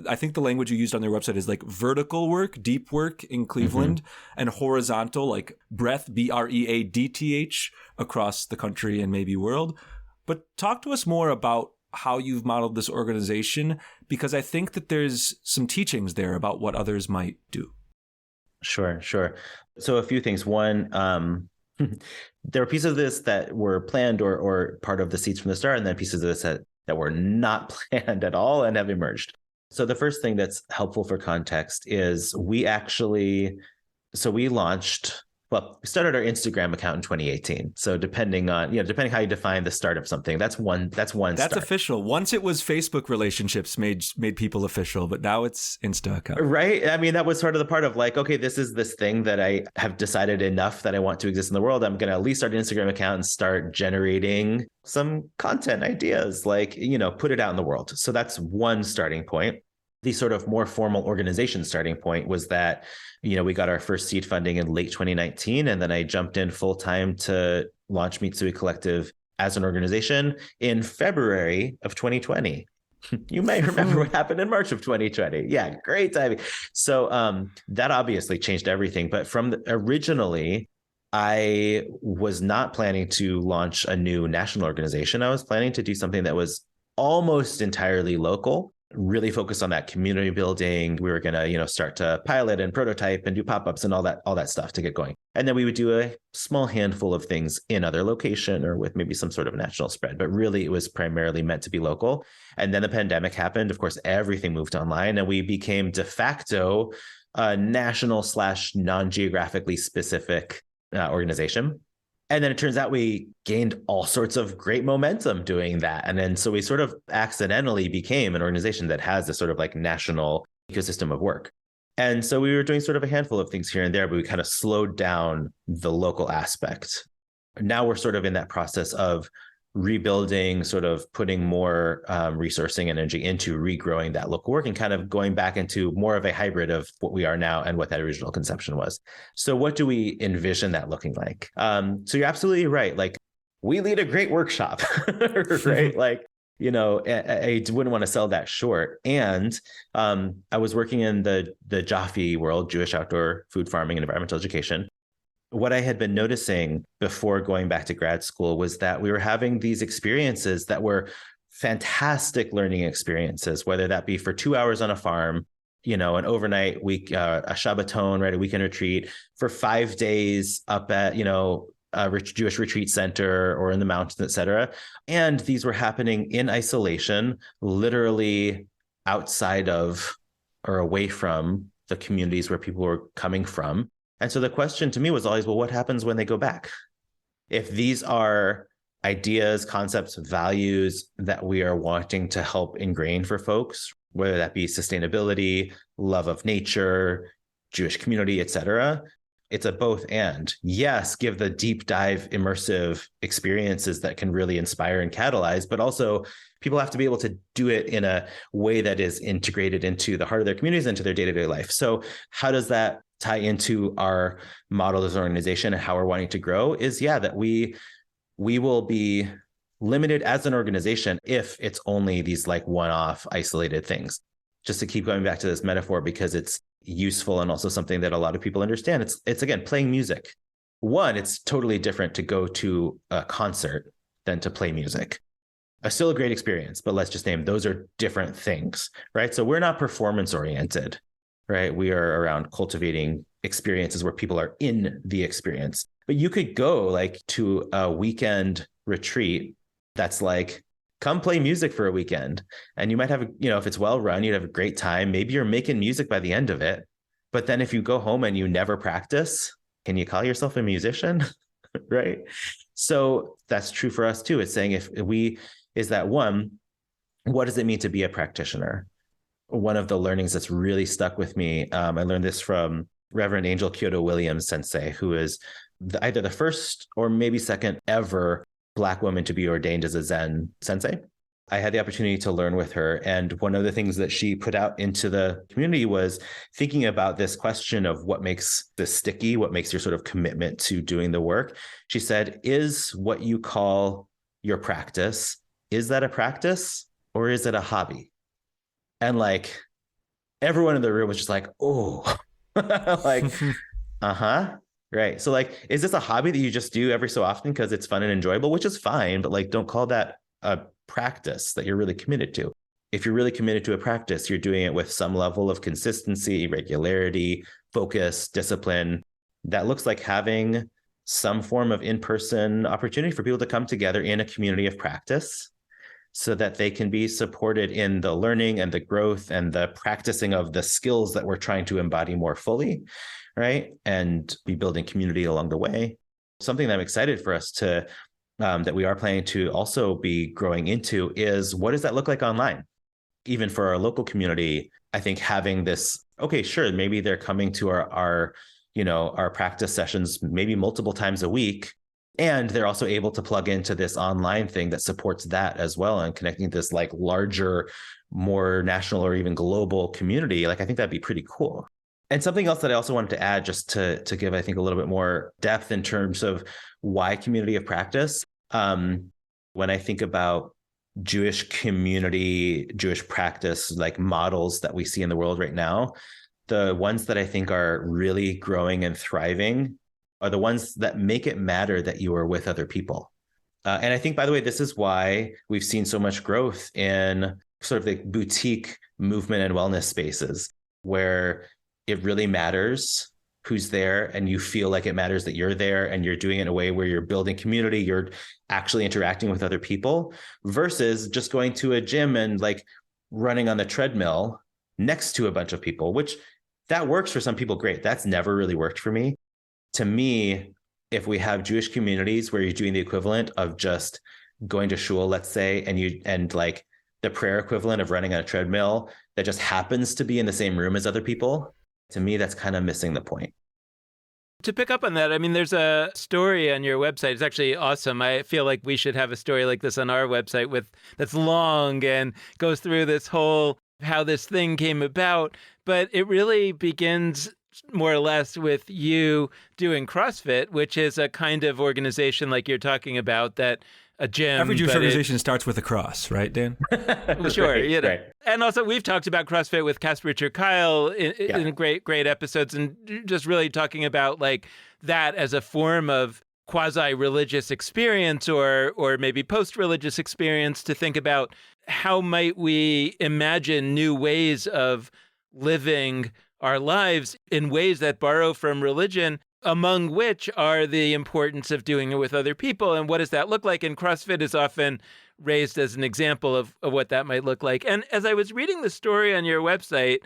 [SPEAKER 2] I think the language you used on their website is like vertical work, deep work in Cleveland, and horizontal, like breadth, BREADTH, across the country and maybe world. But talk to us more about how you've modeled this organization, because I think that there's some teachings there about what others might do.
[SPEAKER 3] Sure. So a few things. One, there were pieces of this that were planned or part of the seeds from the start, and then pieces of this that were not planned at all and have emerged. So the first thing that's helpful for context is we launched, we started our Instagram account in 2018. So depending how you define the start of something, that's one
[SPEAKER 2] That's
[SPEAKER 3] start.
[SPEAKER 2] official. Once it was Facebook relationships made people official, but now it's Insta account.
[SPEAKER 3] Right. I mean, that was sort of the part of like, okay, this is this thing that I have decided enough that I want to exist in the world. I'm going to at least start an Instagram account and start generating some content ideas, like, put it out in the world. So that's one starting point. The sort of more formal organization starting point was that, we got our first seed funding in late 2019, and then I jumped in full time to launch Mitsui Collective as an organization in February of 2020. You may remember what happened in March of 2020. Yeah, great timing. So that obviously changed everything. But originally, I was not planning to launch a new national organization. I was planning to do something that was almost entirely local, really focused on that community building. We were going to, start to pilot and prototype and do pop-ups and all that stuff to get going. And then we would do a small handful of things in other location or with maybe some sort of national spread. But really, it was primarily meant to be local. And then the pandemic happened. Of course, everything moved online, and we became de facto a national / non-geographically specific organization. And then it turns out we gained all sorts of great momentum doing that. And then so we sort of accidentally became an organization that has this sort of like national ecosystem of work. And so we were doing sort of a handful of things here and there, but we kind of slowed down the local aspect. Now we're sort of in that process of rebuilding, sort of putting more resourcing and energy into regrowing that local work and kind of going back into more of a hybrid of what we are now and what that original conception was. So what do we envision that looking like? So you're absolutely right. Like, we lead a great workshop, right? Like, I wouldn't want to sell that short. And I was working in the Jaffe world, Jewish outdoor food farming and environmental education. What I had been noticing before going back to grad school was that we were having these experiences that were fantastic learning experiences, whether that be for 2 hours on a farm, an overnight week, a Shabbaton, right, a weekend retreat, for 5 days up at, a Jewish retreat center or in the mountains, et cetera. And these were happening in isolation, literally outside of or away from the communities where people were coming from. And so the question to me was always, well, what happens when they go back? If these are ideas, concepts, values that we are wanting to help ingrain for folks, whether that be sustainability, love of nature, Jewish community, etc. It's a both and. Yes, give the deep dive immersive experiences that can really inspire and catalyze, but also people have to be able to do it in a way that is integrated into the heart of their communities, into their day-to-day life. So how does that tie into our model as an organization and how we're wanting to grow is, that we will be limited as an organization if it's only these like one-off isolated things. Just to keep going back to this metaphor, because it's useful and also something that a lot of people understand. It's again, playing music. One, it's totally different to go to a concert than to play music. Still a great experience, but let's just name those are different things, right? So we're not performance oriented, right? We are around cultivating experiences where people are in the experience. But you could go like to a weekend retreat that's like, come play music for a weekend. And you might have, if it's well run, you'd have a great time. Maybe you're making music by the end of it. But then if you go home and you never practice, can you call yourself a musician? Right? So that's true for us too. It's saying what does it mean to be a practitioner? One of the learnings that's really stuck with me, I learned this from Reverend Angel Kyoto Williams Sensei, who is either the first or maybe second ever Black woman to be ordained as a Zen sensei. I had the opportunity to learn with her. And one of the things that she put out into the community was thinking about this question of what makes this sticky, what makes your sort of commitment to doing the work. She said, is what you call your practice, is that a practice or is it a hobby? And like everyone in the room was just like, oh, like, uh-huh. Right. So like, is this a hobby that you just do every so often because it's fun and enjoyable, which is fine, but like, don't call that a practice that you're really committed to. If you're really committed to a practice, you're doing it with some level of consistency, regularity, focus, discipline. That looks like having some form of in-person opportunity for people to come together in a community of practice so that they can be supported in the learning and the growth and the practicing of the skills that we're trying to embody more fully. Right. And be building community along the way. Something that I'm excited for us to, that we are planning to also be growing into is, what does that look like online? Even for our local community, I think having this, okay, sure, maybe they're coming to our practice sessions, maybe multiple times a week. And they're also able to plug into this online thing that supports that as well, and connecting this like larger, more national or even global community. Like, I think that'd be pretty cool. And something else that I also wanted to add, just to give, I think, a little bit more depth in terms of why community of practice. When I think about Jewish community, Jewish practice, like models that we see in the world right now, the ones that I think are really growing and thriving are the ones that make it matter that you are with other people. And I think, by the way, this is why we've seen so much growth in sort of the boutique movement and wellness spaces, where it really matters who's there, and you feel like it matters that you're there, and you're doing it in a way where you're building community, you're actually interacting with other people, versus just going to a gym and like running on the treadmill next to a bunch of people, which that works for some people. Great. That's never really worked for me. To me, if we have Jewish communities where you're doing the equivalent of just going to shul, let's say, and like the prayer equivalent of running on a treadmill that just happens to be in the same room as other people, to me, that's kind of missing the point.
[SPEAKER 1] To pick up on that, I mean, there's a story on your website. It's actually awesome. I feel like we should have a story like this on our website that's long and goes through this whole how this thing came about. But it really begins more or less with you doing CrossFit, which is a kind of organization like you're talking about, that a gym.
[SPEAKER 2] Every Jewish organization starts with a cross, right, Dan?
[SPEAKER 1] Well, sure.
[SPEAKER 3] Right, right.
[SPEAKER 1] And also we've talked about CrossFit with Casper Richard Kyle in great episodes, and just really talking about like that as a form of quasi-religious experience or maybe post-religious experience, to think about how might we imagine new ways of living our lives in ways that borrow from religion, among which are the importance of doing it with other people. And what does that look like? And CrossFit is often raised as an example of what that might look like. And as I was reading the story on your website,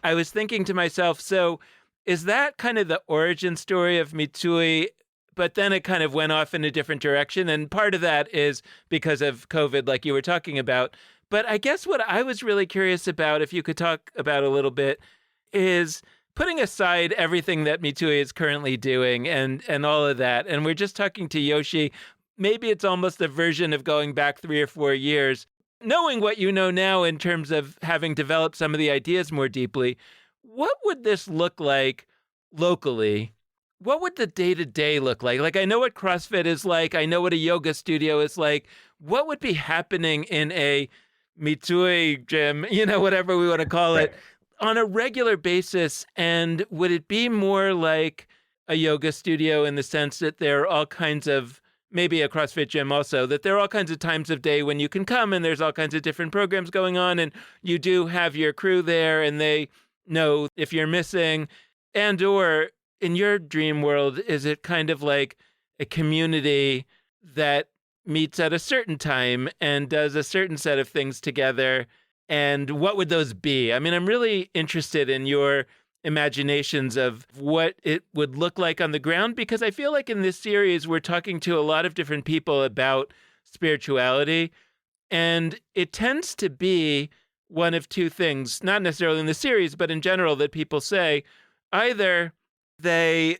[SPEAKER 1] I was thinking to myself, so is that kind of the origin story of Mitsui? But then it kind of went off in a different direction. And part of that is because of COVID, like you were talking about. But I guess what I was really curious about, if you could talk about a little bit, is putting aside everything that Mitsui is currently doing and all of that, and we're just talking to Yoshi, maybe it's almost a version of going back 3 or 4 years, knowing what you know now in terms of having developed some of the ideas more deeply, what would this look like locally? What would the day-to-day look like? Like, I know what CrossFit is like. I know what a yoga studio is like. What would be happening in a Mitsui gym, whatever we want to call it, on a regular basis? And would it be more like a yoga studio in the sense that there are all kinds of, maybe a CrossFit gym also, that there are all kinds of times of day when you can come and there's all kinds of different programs going on and you do have your crew there and they know if you're missing? And or in your dream world, is it kind of like a community that meets at a certain time and does a certain set of things together? And what would those be? I mean, I'm really interested in your imaginations of what it would look like on the ground, because I feel like in this series, we're talking to a lot of different people about spirituality. And it tends to be one of two things, not necessarily in the series, but in general, that people say either they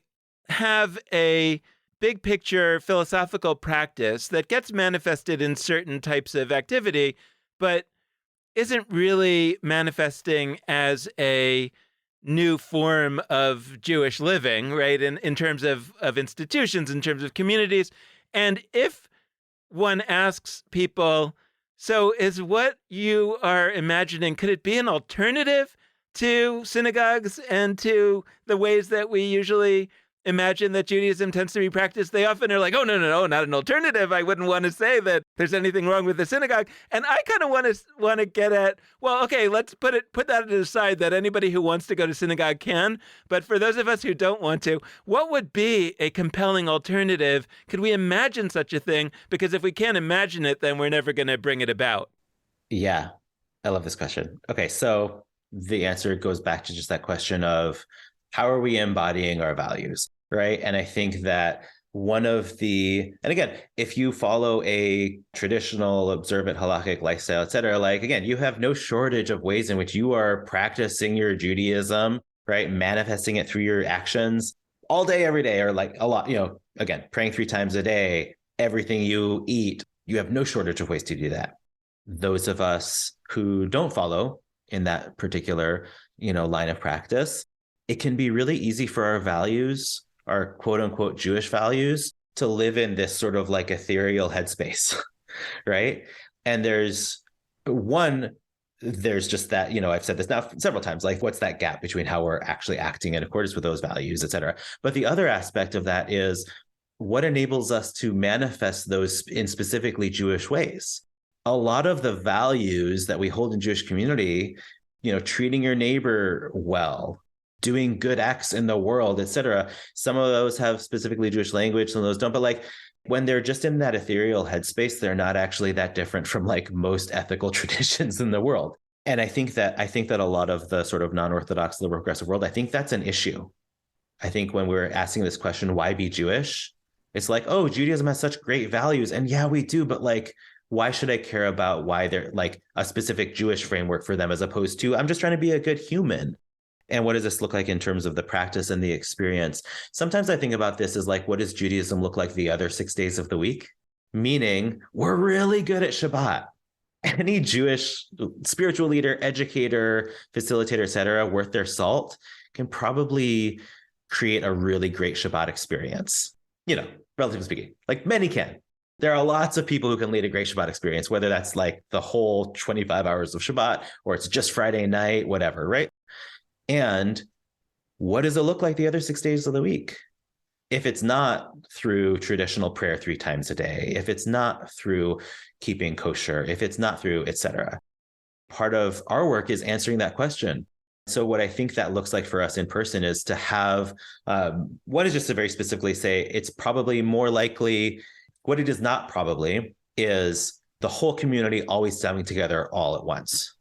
[SPEAKER 1] have a big picture philosophical practice that gets manifested in certain types of activity, but isn't really manifesting as a new form of Jewish living, right? In terms of institutions, in terms of communities. And if one asks people, so is what you are imagining, could it be an alternative to synagogues and to the ways that we usually imagine that Judaism tends to be practiced? They often are like, oh, no, not an alternative. I wouldn't want to say that there's anything wrong with the synagogue. And I kind of want to get at, well, okay, let's put that aside, that anybody who wants to go to synagogue can. But for those of us who don't want to, what would be a compelling alternative? Could we imagine such a thing? Because if we can't imagine it, then we're never going to bring it about.
[SPEAKER 3] Yeah, I love this question. Okay, so the answer goes back to just that question of how are we embodying our values, right? And I think that and again, if you follow a traditional observant halakhic lifestyle, et cetera, like, again, you have no shortage of ways in which you are practicing your Judaism, right? Manifesting it through your actions all day, every day, or like a lot, again, praying 3 times a day, everything you eat, you have no shortage of ways to do that. Those of us who don't follow in that particular, line of practice, it can be really easy for our values, our quote unquote Jewish values, to live in this sort of like ethereal headspace, right? And there's just that, I've said this now several times, like, what's that gap between how we're actually acting in accordance with those values, et cetera. But the other aspect of that is what enables us to manifest those in specifically Jewish ways. A lot of the values that we hold in Jewish community, treating your neighbor well, doing good acts in the world, et cetera. Some of those have specifically Jewish language, some of those don't. But like, when they're just in that ethereal headspace, they're not actually that different from like most ethical traditions in the world. And I think that a lot of the sort of non-Orthodox liberal progressive world, I think that's an issue. I think when we're asking this question, why be Jewish? It's like, oh, Judaism has such great values. And yeah, we do. But like, why should I care about why they're like a specific Jewish framework for them, as opposed to I'm just trying to be a good human? And what does this look like in terms of the practice and the experience? Sometimes I think about this as like, what does Judaism look like the other 6 days of the week? Meaning, we're really good at Shabbat. Any Jewish spiritual leader, educator, facilitator, et cetera, worth their salt can probably create a really great Shabbat experience, relatively speaking. Like, many can. There are lots of people who can lead a great Shabbat experience, whether that's like the whole 25 hours of Shabbat or it's just Friday night, whatever, right? And what does it look like the other 6 days of the week? If it's not through traditional prayer 3 times a day, if it's not through keeping kosher, if it's not through, et cetera. Part of our work is answering that question. So what I think that looks like for us in person is to have, one is just to very specifically say, it's probably more likely. What it is not probably is the whole community always coming together all at once.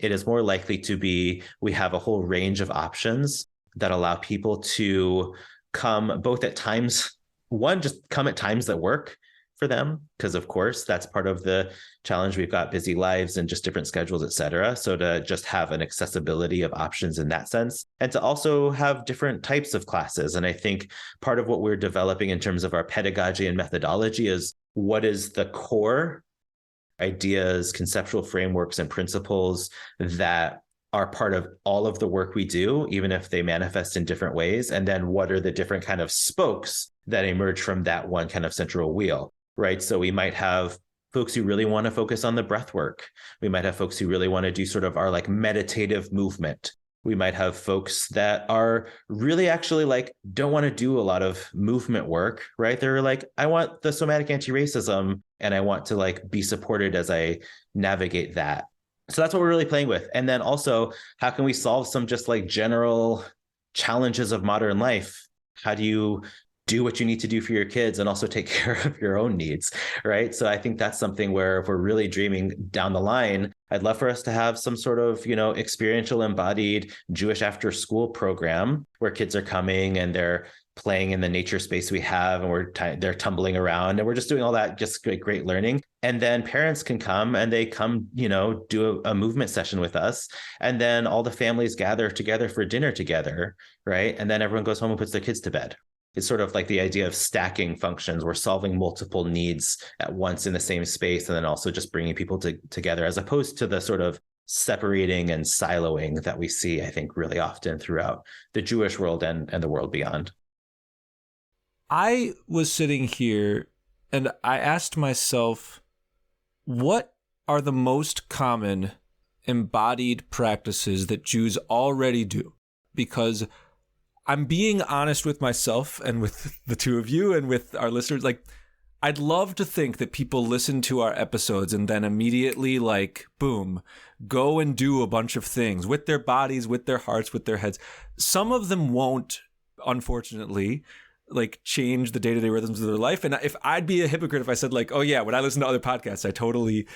[SPEAKER 3] It is more likely to be, we have a whole range of options that allow people to come both at times, one, just come at times that work, for them, because of course that's part of the challenge. We've got busy lives and just different schedules, et cetera. So to just have an accessibility of options in that sense, and to also have different types of classes. And I think part of what we're developing in terms of our pedagogy and methodology is what is the core ideas, conceptual frameworks, and principles that are part of all of the work we do, even if they manifest in different ways. And then what are the different kind of spokes that emerge from that one kind of central wheel, right? So we might have folks who really want to focus on the breath work. We might have folks who really want to do sort of our like meditative movement. We might have folks that are really actually like don't want to do a lot of movement work, right? They're like, I want the somatic anti-racism and I want to like be supported as I navigate that. So that's what we're really playing with. And then also, how can we solve some just like general challenges of modern life? How do you do what you need to do for your kids and also take care of your own needs, right? So I think that's something where if we're really dreaming down the line, I'd love for us to have some sort of, you know, experiential embodied Jewish after school program where kids are coming and they're playing in the nature space we have, and they're tumbling around and we're just doing all that, just great learning. And then parents can come and they come, you know, do a movement session with us. And then all the families gather together for dinner together, right? And then everyone goes home and puts their kids to bed. It's sort of like the idea of stacking functions. We're solving multiple needs at once in the same space, and then also just bringing people together, as opposed to the sort of separating and siloing that we see, I think, really often throughout the Jewish world and the world beyond.
[SPEAKER 2] I was sitting here and I asked myself, what are the most common embodied practices that Jews already do? Because I'm being honest with myself and with the two of you and with our listeners. Like, I'd love to think that people listen to our episodes and then immediately, like, boom, go and do a bunch of things with their bodies, with their hearts, with their heads. Some of them won't, unfortunately, like change the day-to-day rhythms of their life. And if I'd be a hypocrite if I said like, oh yeah, when I listen to other podcasts, I totally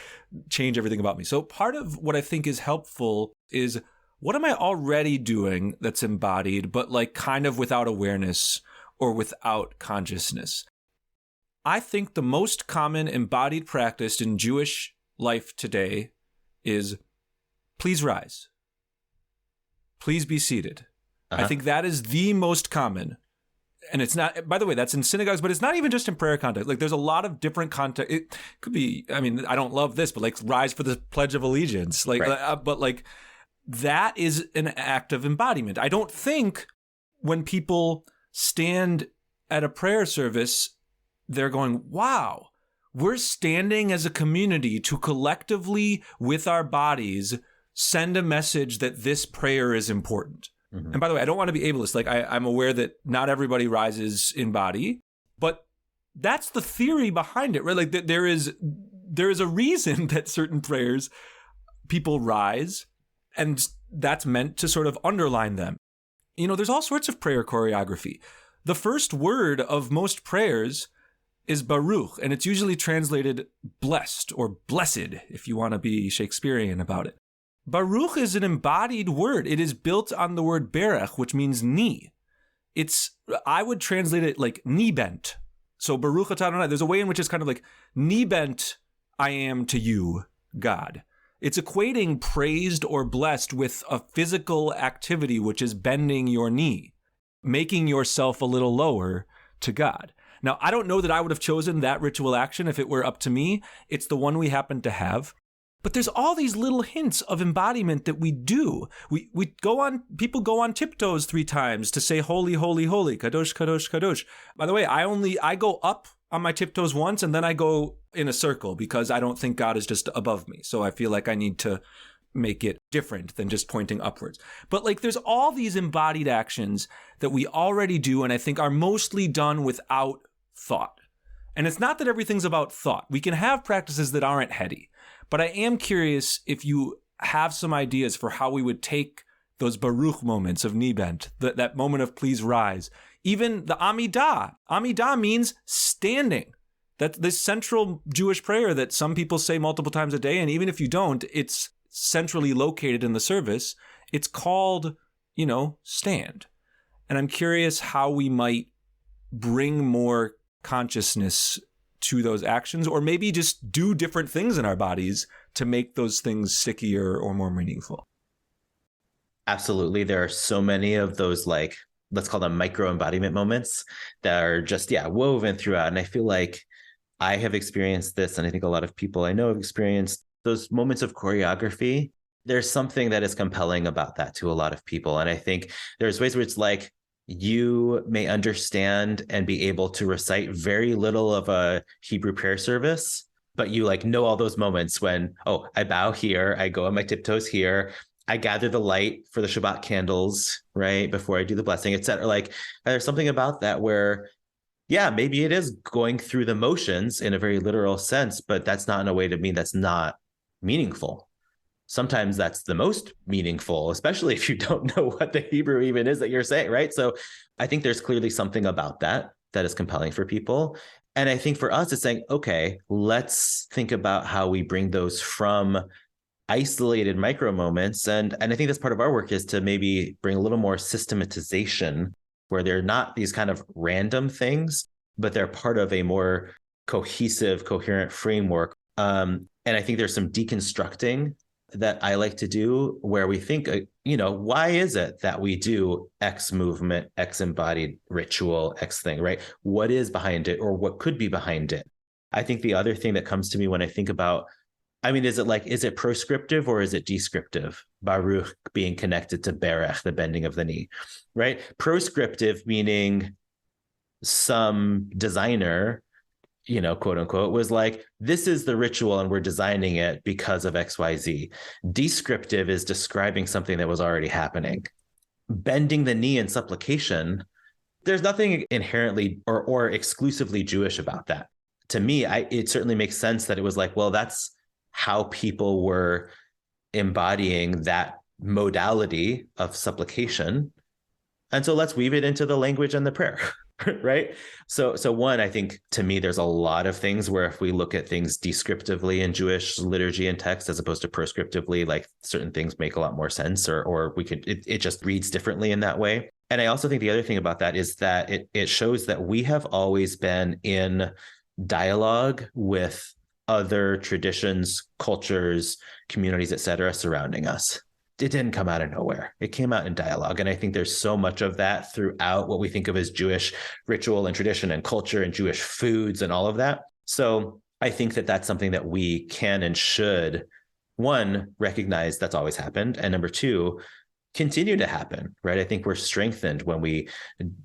[SPEAKER 2] change everything about me. So part of what I think is helpful is, what am I already doing that's embodied, but like kind of without awareness or without consciousness? I think the most common embodied practice in Jewish life today is please rise. Please be seated. I think that is the most common. And it's not, by the way, that's in synagogues, but it's not even just in prayer context. Like, there's a lot of different context. It could be, I mean, I don't love this, but like rise for the Pledge of Allegiance. Like, right. But like, that is an act of embodiment. I don't think when people stand at a prayer service, they're going, wow, we're standing as a community to collectively, with our bodies, send a message that this prayer is important. Mm-hmm. And by the way, I don't want to be ableist. Like, I'm aware that not everybody rises in body, but that's the theory behind it, right? Like, there is a reason that certain prayers people rise, and that's meant to sort of underline them. You know, there's all sorts of prayer choreography. The first word of most prayers is Baruch, and it's usually translated blessed or blessed, if you want to be Shakespearean about it. Baruch is an embodied word. It is built on the word berech, which means knee. I would translate it like knee bent. So Baruch atah Adonai, there's a way in which it's kind of like knee bent I am to you, God. It's equating praised or blessed with a physical activity, which is bending your knee, making yourself a little lower to God. Now, I don't know that I would have chosen that ritual action if it were up to me. It's the one we happen to have. But there's all these little hints of embodiment that we do. People go on tiptoes 3 times to say holy, holy, holy, kadosh, kadosh, kadosh. By the way, I go up on my tiptoes once and then I go in a circle because I don't think God is just above me. So I feel like I need to make it different than just pointing upwards. But like, there's all these embodied actions that we already do and I think are mostly done without thought. And it's not that everything's about thought. We can have practices that aren't heady. But I am curious if you have some ideas for how we would take those Baruch moments of knee bent, that moment of please rise. Even the Amidah. Amidah means standing. That's this central Jewish prayer that some people say multiple times a day. And even if you don't, it's centrally located in the service. It's called, stand. And I'm curious how we might bring more consciousness to those actions, or maybe just do different things in our bodies to make those things stickier or more meaningful.
[SPEAKER 3] Absolutely. There are so many of those, like, let's call them micro embodiment moments that are just, woven throughout. And I feel like I have experienced this, and I think a lot of people I know have experienced those moments of choreography. There's something that is compelling about that to a lot of people. And I think there's ways where it's like, you may understand and be able to recite very little of a Hebrew prayer service, but you like know all those moments when, oh, I bow here, I go on my tiptoes here, I gather the light for the Shabbat candles, right, before I do the blessing, etc. Like, there's something about that where, maybe it is going through the motions in a very literal sense, but that's not in a way to mean that's not meaningful. Sometimes that's the most meaningful, especially if you don't know what the Hebrew even is that you're saying, right? So I think there's clearly something about that is compelling for people. And I think for us, it's saying, okay, let's think about how we bring those from isolated micro moments. And I think that's part of our work, is to maybe bring a little more systematization, where they're not these kind of random things, but they're part of a more cohesive, coherent framework. And I think there's some deconstructing that I like to do, where we think, why is it that we do X movement, X embodied ritual, X thing, right? What is behind it, or what could be behind it? I think the other thing that comes to me when I think about, is it proscriptive or is it descriptive? Baruch being connected to berech, the bending of the knee, right? Proscriptive meaning some designer, quote unquote, was like, this is the ritual and we're designing it because of XYZ. Descriptive is describing something that was already happening. Bending the knee in supplication, there's nothing inherently or exclusively Jewish about that. To me, it certainly makes sense that it was like, well, that's how people were embodying that modality of supplication. And so let's weave it into the language and the prayer. Right. So one, I think to me, there's a lot of things where if we look at things descriptively in Jewish liturgy and text, as opposed to proscriptively, like certain things make a lot more sense, or we could, it just reads differently in that way. And I also think the other thing about that is that it shows that we have always been in dialogue with other traditions, cultures, communities, et cetera, surrounding us. It didn't come out of nowhere. It came out in dialogue. And I think there's so much of that throughout what we think of as Jewish ritual and tradition and culture and Jewish foods and all of that. So I think that that's something that we can and should, one, recognize that's always happened. And number two, continue to happen, right? I think we're strengthened when we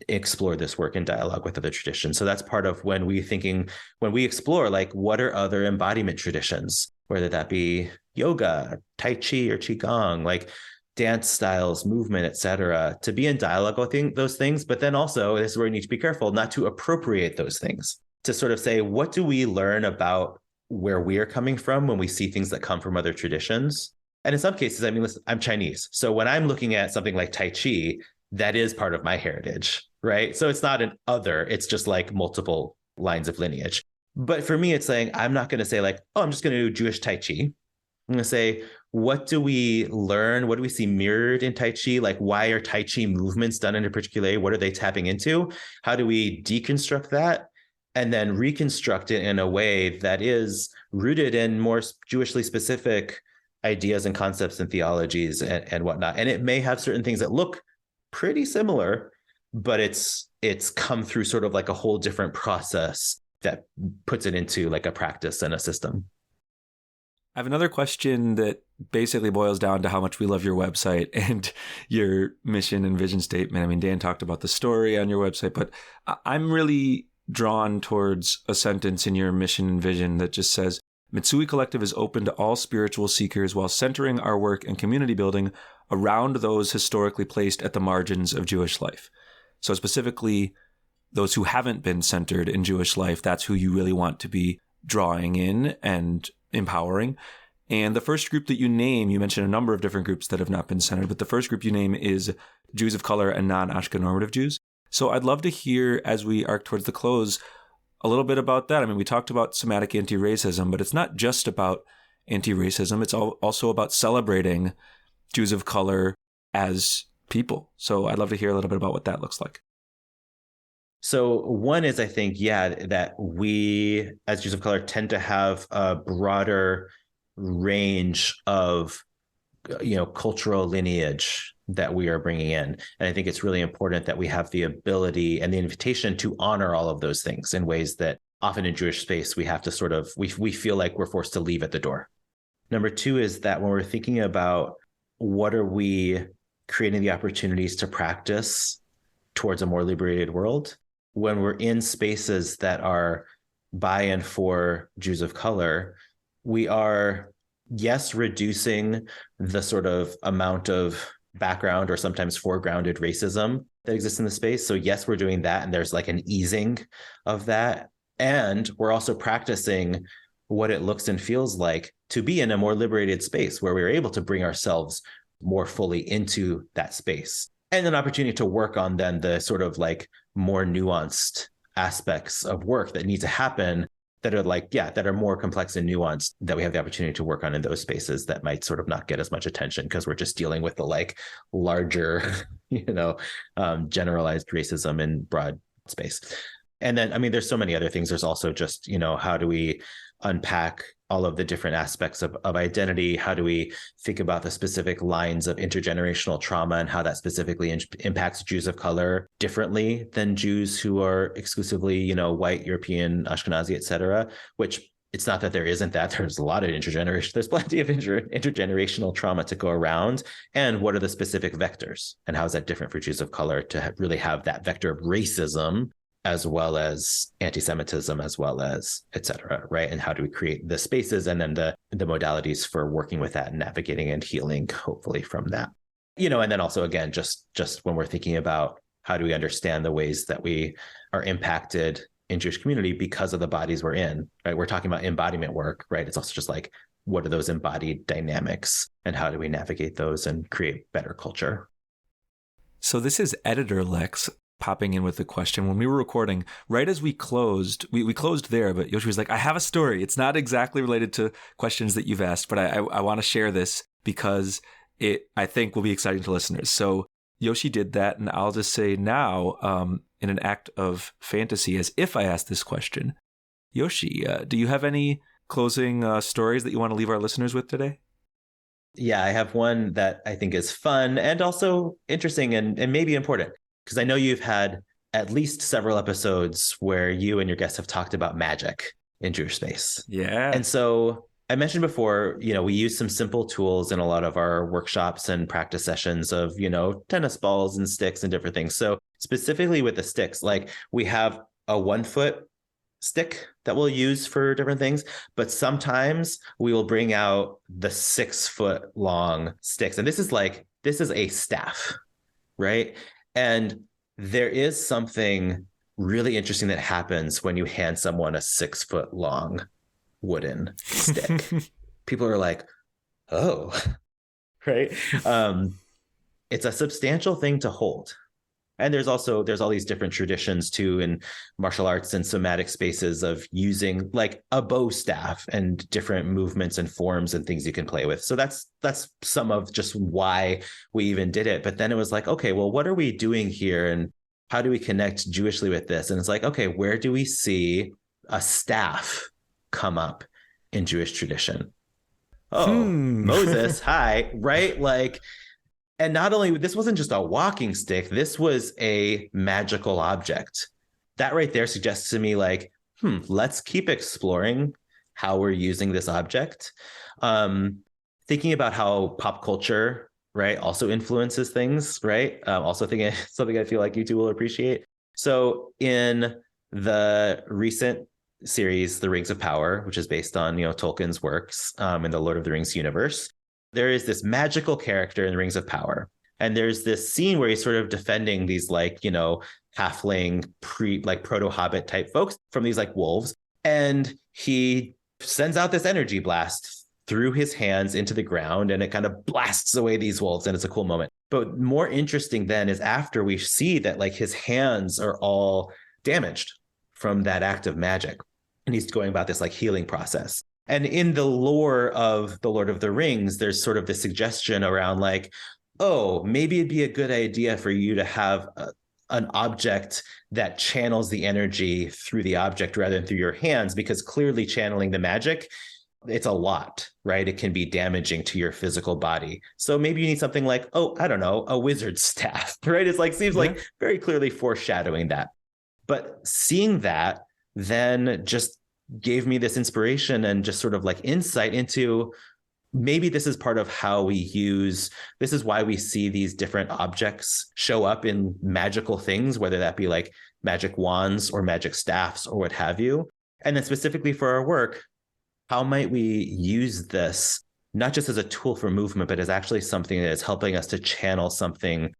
[SPEAKER 3] explore this work in dialogue with other traditions. So that's part of when we explore, like, what are other embodiment traditions, whether that be yoga, Tai Chi, or Qigong, like dance styles, movement, et cetera, to be in dialogue with those things. But then also, this is where we need to be careful not to appropriate those things, to sort of say, what do we learn about where we are coming from when we see things that come from other traditions? And in some cases, listen, I'm Chinese. So when I'm looking at something like Tai Chi, that is part of my heritage, right? So it's not an other, it's just like multiple lines of lineage. But for me, it's saying, I'm not going to say like, oh, I'm just going to do Jewish Tai Chi. I'm going to say, what do we learn? What do we see mirrored in Tai Chi? Like, why are Tai Chi movements done in a particular way? What are they tapping into? How do we deconstruct that and then reconstruct it in a way that is rooted in more Jewishly specific ideas and concepts and theologies and whatnot? And it may have certain things that look pretty similar, but it's come through sort of like a whole different process that puts it into like a practice and a system.
[SPEAKER 2] I have another question that basically boils down to how much we love your website and your mission and vision statement. Dan talked about the story on your website, but I'm really drawn towards a sentence in your mission and vision that just says, Mitsui Collective is open to all spiritual seekers while centering our work and community building around those historically placed at the margins of Jewish life. So specifically, those who haven't been centered in Jewish life, that's who you really want to be drawing in and empowering. And the first group that you name, you mentioned a number of different groups that have not been centered, but the first group you name is Jews of color and non-Ashkenormative Jews. So I'd love to hear, as we arc towards the close, a little bit about that. We talked about somatic anti-racism, but it's not just about anti-racism. It's also about celebrating Jews of color as people. So I'd love to hear a little bit about what that looks like.
[SPEAKER 3] So one is, I think, that we as Jews of color tend to have a broader range of, cultural lineage that we are bringing in. And I think it's really important that we have the ability and the invitation to honor all of those things in ways that often in Jewish space, we have to sort of, we feel like we're forced to leave at the door. Number two is that when we're thinking about what are we creating the opportunities to practice towards a more liberated world, when we're in spaces that are by and for Jews of color, we are, yes, reducing the sort of amount of background or sometimes foregrounded racism that exists in the space. So yes, we're doing that. And there's like an easing of that. And we're also practicing what it looks and feels like to be in a more liberated space where we're able to bring ourselves more fully into that space. And an opportunity to work on then the sort of like more nuanced aspects of work that need to happen that are like, that are more complex and nuanced, that we have the opportunity to work on in those spaces that might sort of not get as much attention because we're just dealing with the like larger, generalized racism in broad space. And then, I mean, there's so many other things. There's also just, how do we unpack all of the different aspects of identity? How do we think about the specific lines of intergenerational trauma and how that specifically impacts Jews of color differently than Jews who are exclusively, white, European, Ashkenazi, et cetera, which it's not that there isn't that. There's a lot of there's plenty of intergenerational trauma to go around. And what are the specific vectors? And how is that different for Jews of color to really have that vector of racism as well as anti-Semitism, as well as et cetera, right? And how do we create the spaces and then the modalities for working with that and navigating and healing, hopefully, from that. And then also, again, just when we're thinking about how do we understand the ways that we are impacted in Jewish community because of the bodies we're in, right? We're talking about embodiment work, right? It's also just like, what are those embodied dynamics and how do we navigate those and create better culture?
[SPEAKER 2] So this is Editor Lex popping in with the question. When we were recording, right as we closed, we closed there, but Yoshi was like, I have a story. It's not exactly related to questions that you've asked, but I want to share this because it, I think, will be exciting to listeners. So Yoshi did that, and I'll just say now, in an act of fantasy, as if I asked this question, Yoshi, do you have any closing stories that you want to leave our listeners with today?
[SPEAKER 3] Yeah, I have one that I think is fun and also interesting and maybe important. Because I know you've had at least several episodes where you and your guests have talked about magic in Jewish space.
[SPEAKER 2] Yeah.
[SPEAKER 3] And so I mentioned before, we use some simple tools in a lot of our workshops and practice sessions of, tennis balls and sticks and different things. So specifically with the sticks, like we have a 1 foot stick that we'll use for different things, but sometimes we will bring out the 6 foot long sticks. And this is a staff, right? And there is something really interesting that happens when you hand someone a 6 foot long wooden stick. People are like, oh, right. It's a substantial thing to hold. And there's all these different traditions too in martial arts and somatic spaces of using like a bow staff and different movements and forms and things you can play with. So that's some of just why we even did it. But then it was like, okay, well, what are we doing here? And how do we connect Jewishly with this? And it's like, okay, where do we see a staff come up in Jewish tradition? Oh, Moses, hi, right? Like, and not only, this wasn't just a walking stick, this was a magical object. That right there suggests to me like, let's keep exploring how we're using this object. Thinking about how pop culture, right, also influences things, right? Also thinking something I feel like you two will appreciate. So in the recent series, The Rings of Power, which is based on, Tolkien's works in the Lord of the Rings universe, there is this magical character in the Rings of Power. And there's this scene where he's sort of defending these halfling proto-hobbit type folks from these wolves. And he sends out this energy blast through his hands into the ground and it kind of blasts away these wolves. And it's a cool moment. But more interesting then is after we see that his hands are all damaged from that act of magic. And he's going about this healing process. And in the lore of The Lord of the Rings, there's sort of this suggestion around oh, maybe it'd be a good idea for you to have an object that channels the energy through the object rather than through your hands, because clearly channeling the magic, it's a lot, right? It can be damaging to your physical body. So maybe you need something like, oh, I don't know, a wizard's staff, right? It's like, seems like very clearly foreshadowing that. But seeing that then just gave me this inspiration and just sort of like insight into maybe this is part of how this is why we see these different objects show up in magical things, whether that be like magic wands or magic staffs or what have you. And then specifically for our work, how might we use this not just as a tool for movement, but as actually something that is helping us to channel something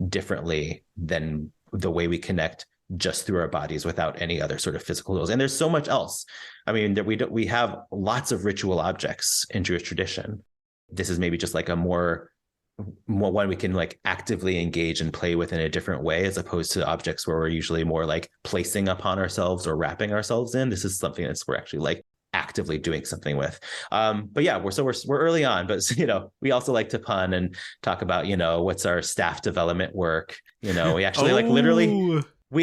[SPEAKER 3] differently than the way we connect just through our bodies without any other sort of physical tools. And there's so much else. I mean, we have lots of ritual objects in Jewish tradition. This is maybe just like a more one we can like actively engage and play with in a different way, as opposed to objects where we're usually more like placing upon ourselves or wrapping ourselves in. This is something that's we're actually like actively doing something with. But yeah, we're early on, but we also like to pun and talk about, what's our staff development work. We actually we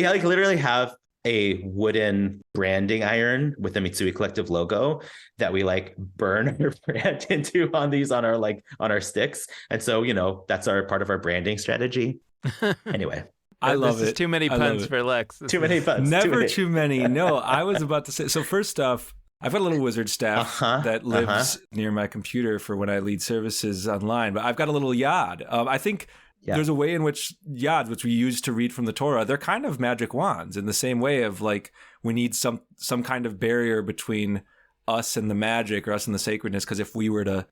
[SPEAKER 3] literally have a wooden branding iron with the Mitsui Collective logo that we like burn our brand into on our sticks. And so, that's part of our branding strategy. Anyway.
[SPEAKER 2] I love
[SPEAKER 1] this
[SPEAKER 2] it.
[SPEAKER 1] Is too many puns for Lex.
[SPEAKER 3] Too many puns.
[SPEAKER 2] Never too many. No, I was about to say, so first off, I've got a little wizard staff that lives near my computer for when I lead services online, but I've got a little yad. I think there's a way in which yads, which we use to read from the Torah, they're kind of magic wands in the same way of like we need some kind of barrier between us and the magic or us and the sacredness, because if we were to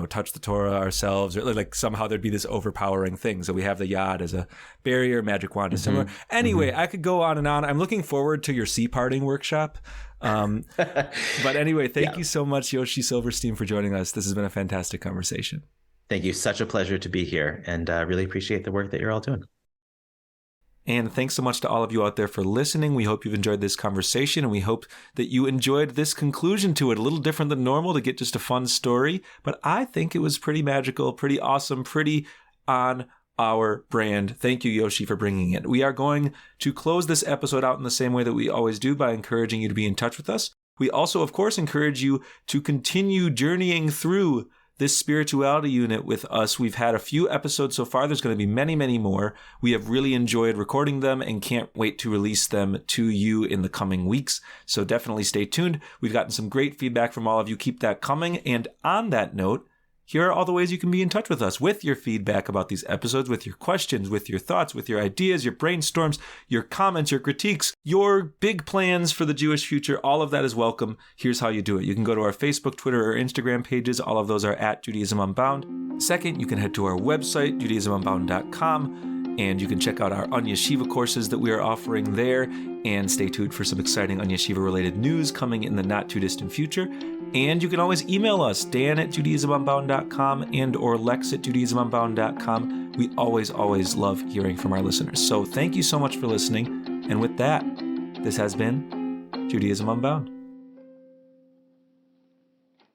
[SPEAKER 2] touch the Torah ourselves, or like somehow there'd be this overpowering thing. So we have the yad as a barrier, magic wand is similar. Anyway, I could go on and on. I'm looking forward to your sea parting workshop. But anyway, thank you so much, Yoshi Silverstein, for joining us. This has been a fantastic conversation.
[SPEAKER 3] Thank you. Such a pleasure to be here, and really appreciate the work that you're all doing.
[SPEAKER 2] And thanks so much to all of you out there for listening. We hope you've enjoyed this conversation, and we hope that you enjoyed this conclusion to it. A little different than normal to get just a fun story, but I think it was pretty magical, pretty awesome, pretty on our brand. Thank you, Yoshi, for bringing it. We are going to close this episode out in the same way that we always do, by encouraging you to be in touch with us. We also, of course, encourage you to continue journeying through this spirituality unit with us. We've had a few episodes so far. There's going to be many, many more. We have really enjoyed recording them and can't wait to release them to you in the coming weeks. So definitely stay tuned. We've gotten some great feedback from all of you. Keep that coming. And on that note, here are all the ways you can be in touch with us with your feedback about these episodes, with your questions, with your thoughts, with your ideas, your brainstorms, your comments, your critiques, your big plans for the Jewish future. All of that is welcome. Here's how you do it. You can go to our Facebook, Twitter, or Instagram pages. All of those are at Judaism Unbound. Second, you can head to our website, JudaismUnbound.com, and you can check out our Onion Yeshiva courses that we are offering there. And stay tuned for some exciting Onion Yeshiva related news coming in the not too distant future. And you can always email us, Dan@JudaismUnbound.com and or Lex@JudaismUnbound.com. We always love hearing from our listeners. So thank you so much for listening. And with that, this has been Judaism Unbound.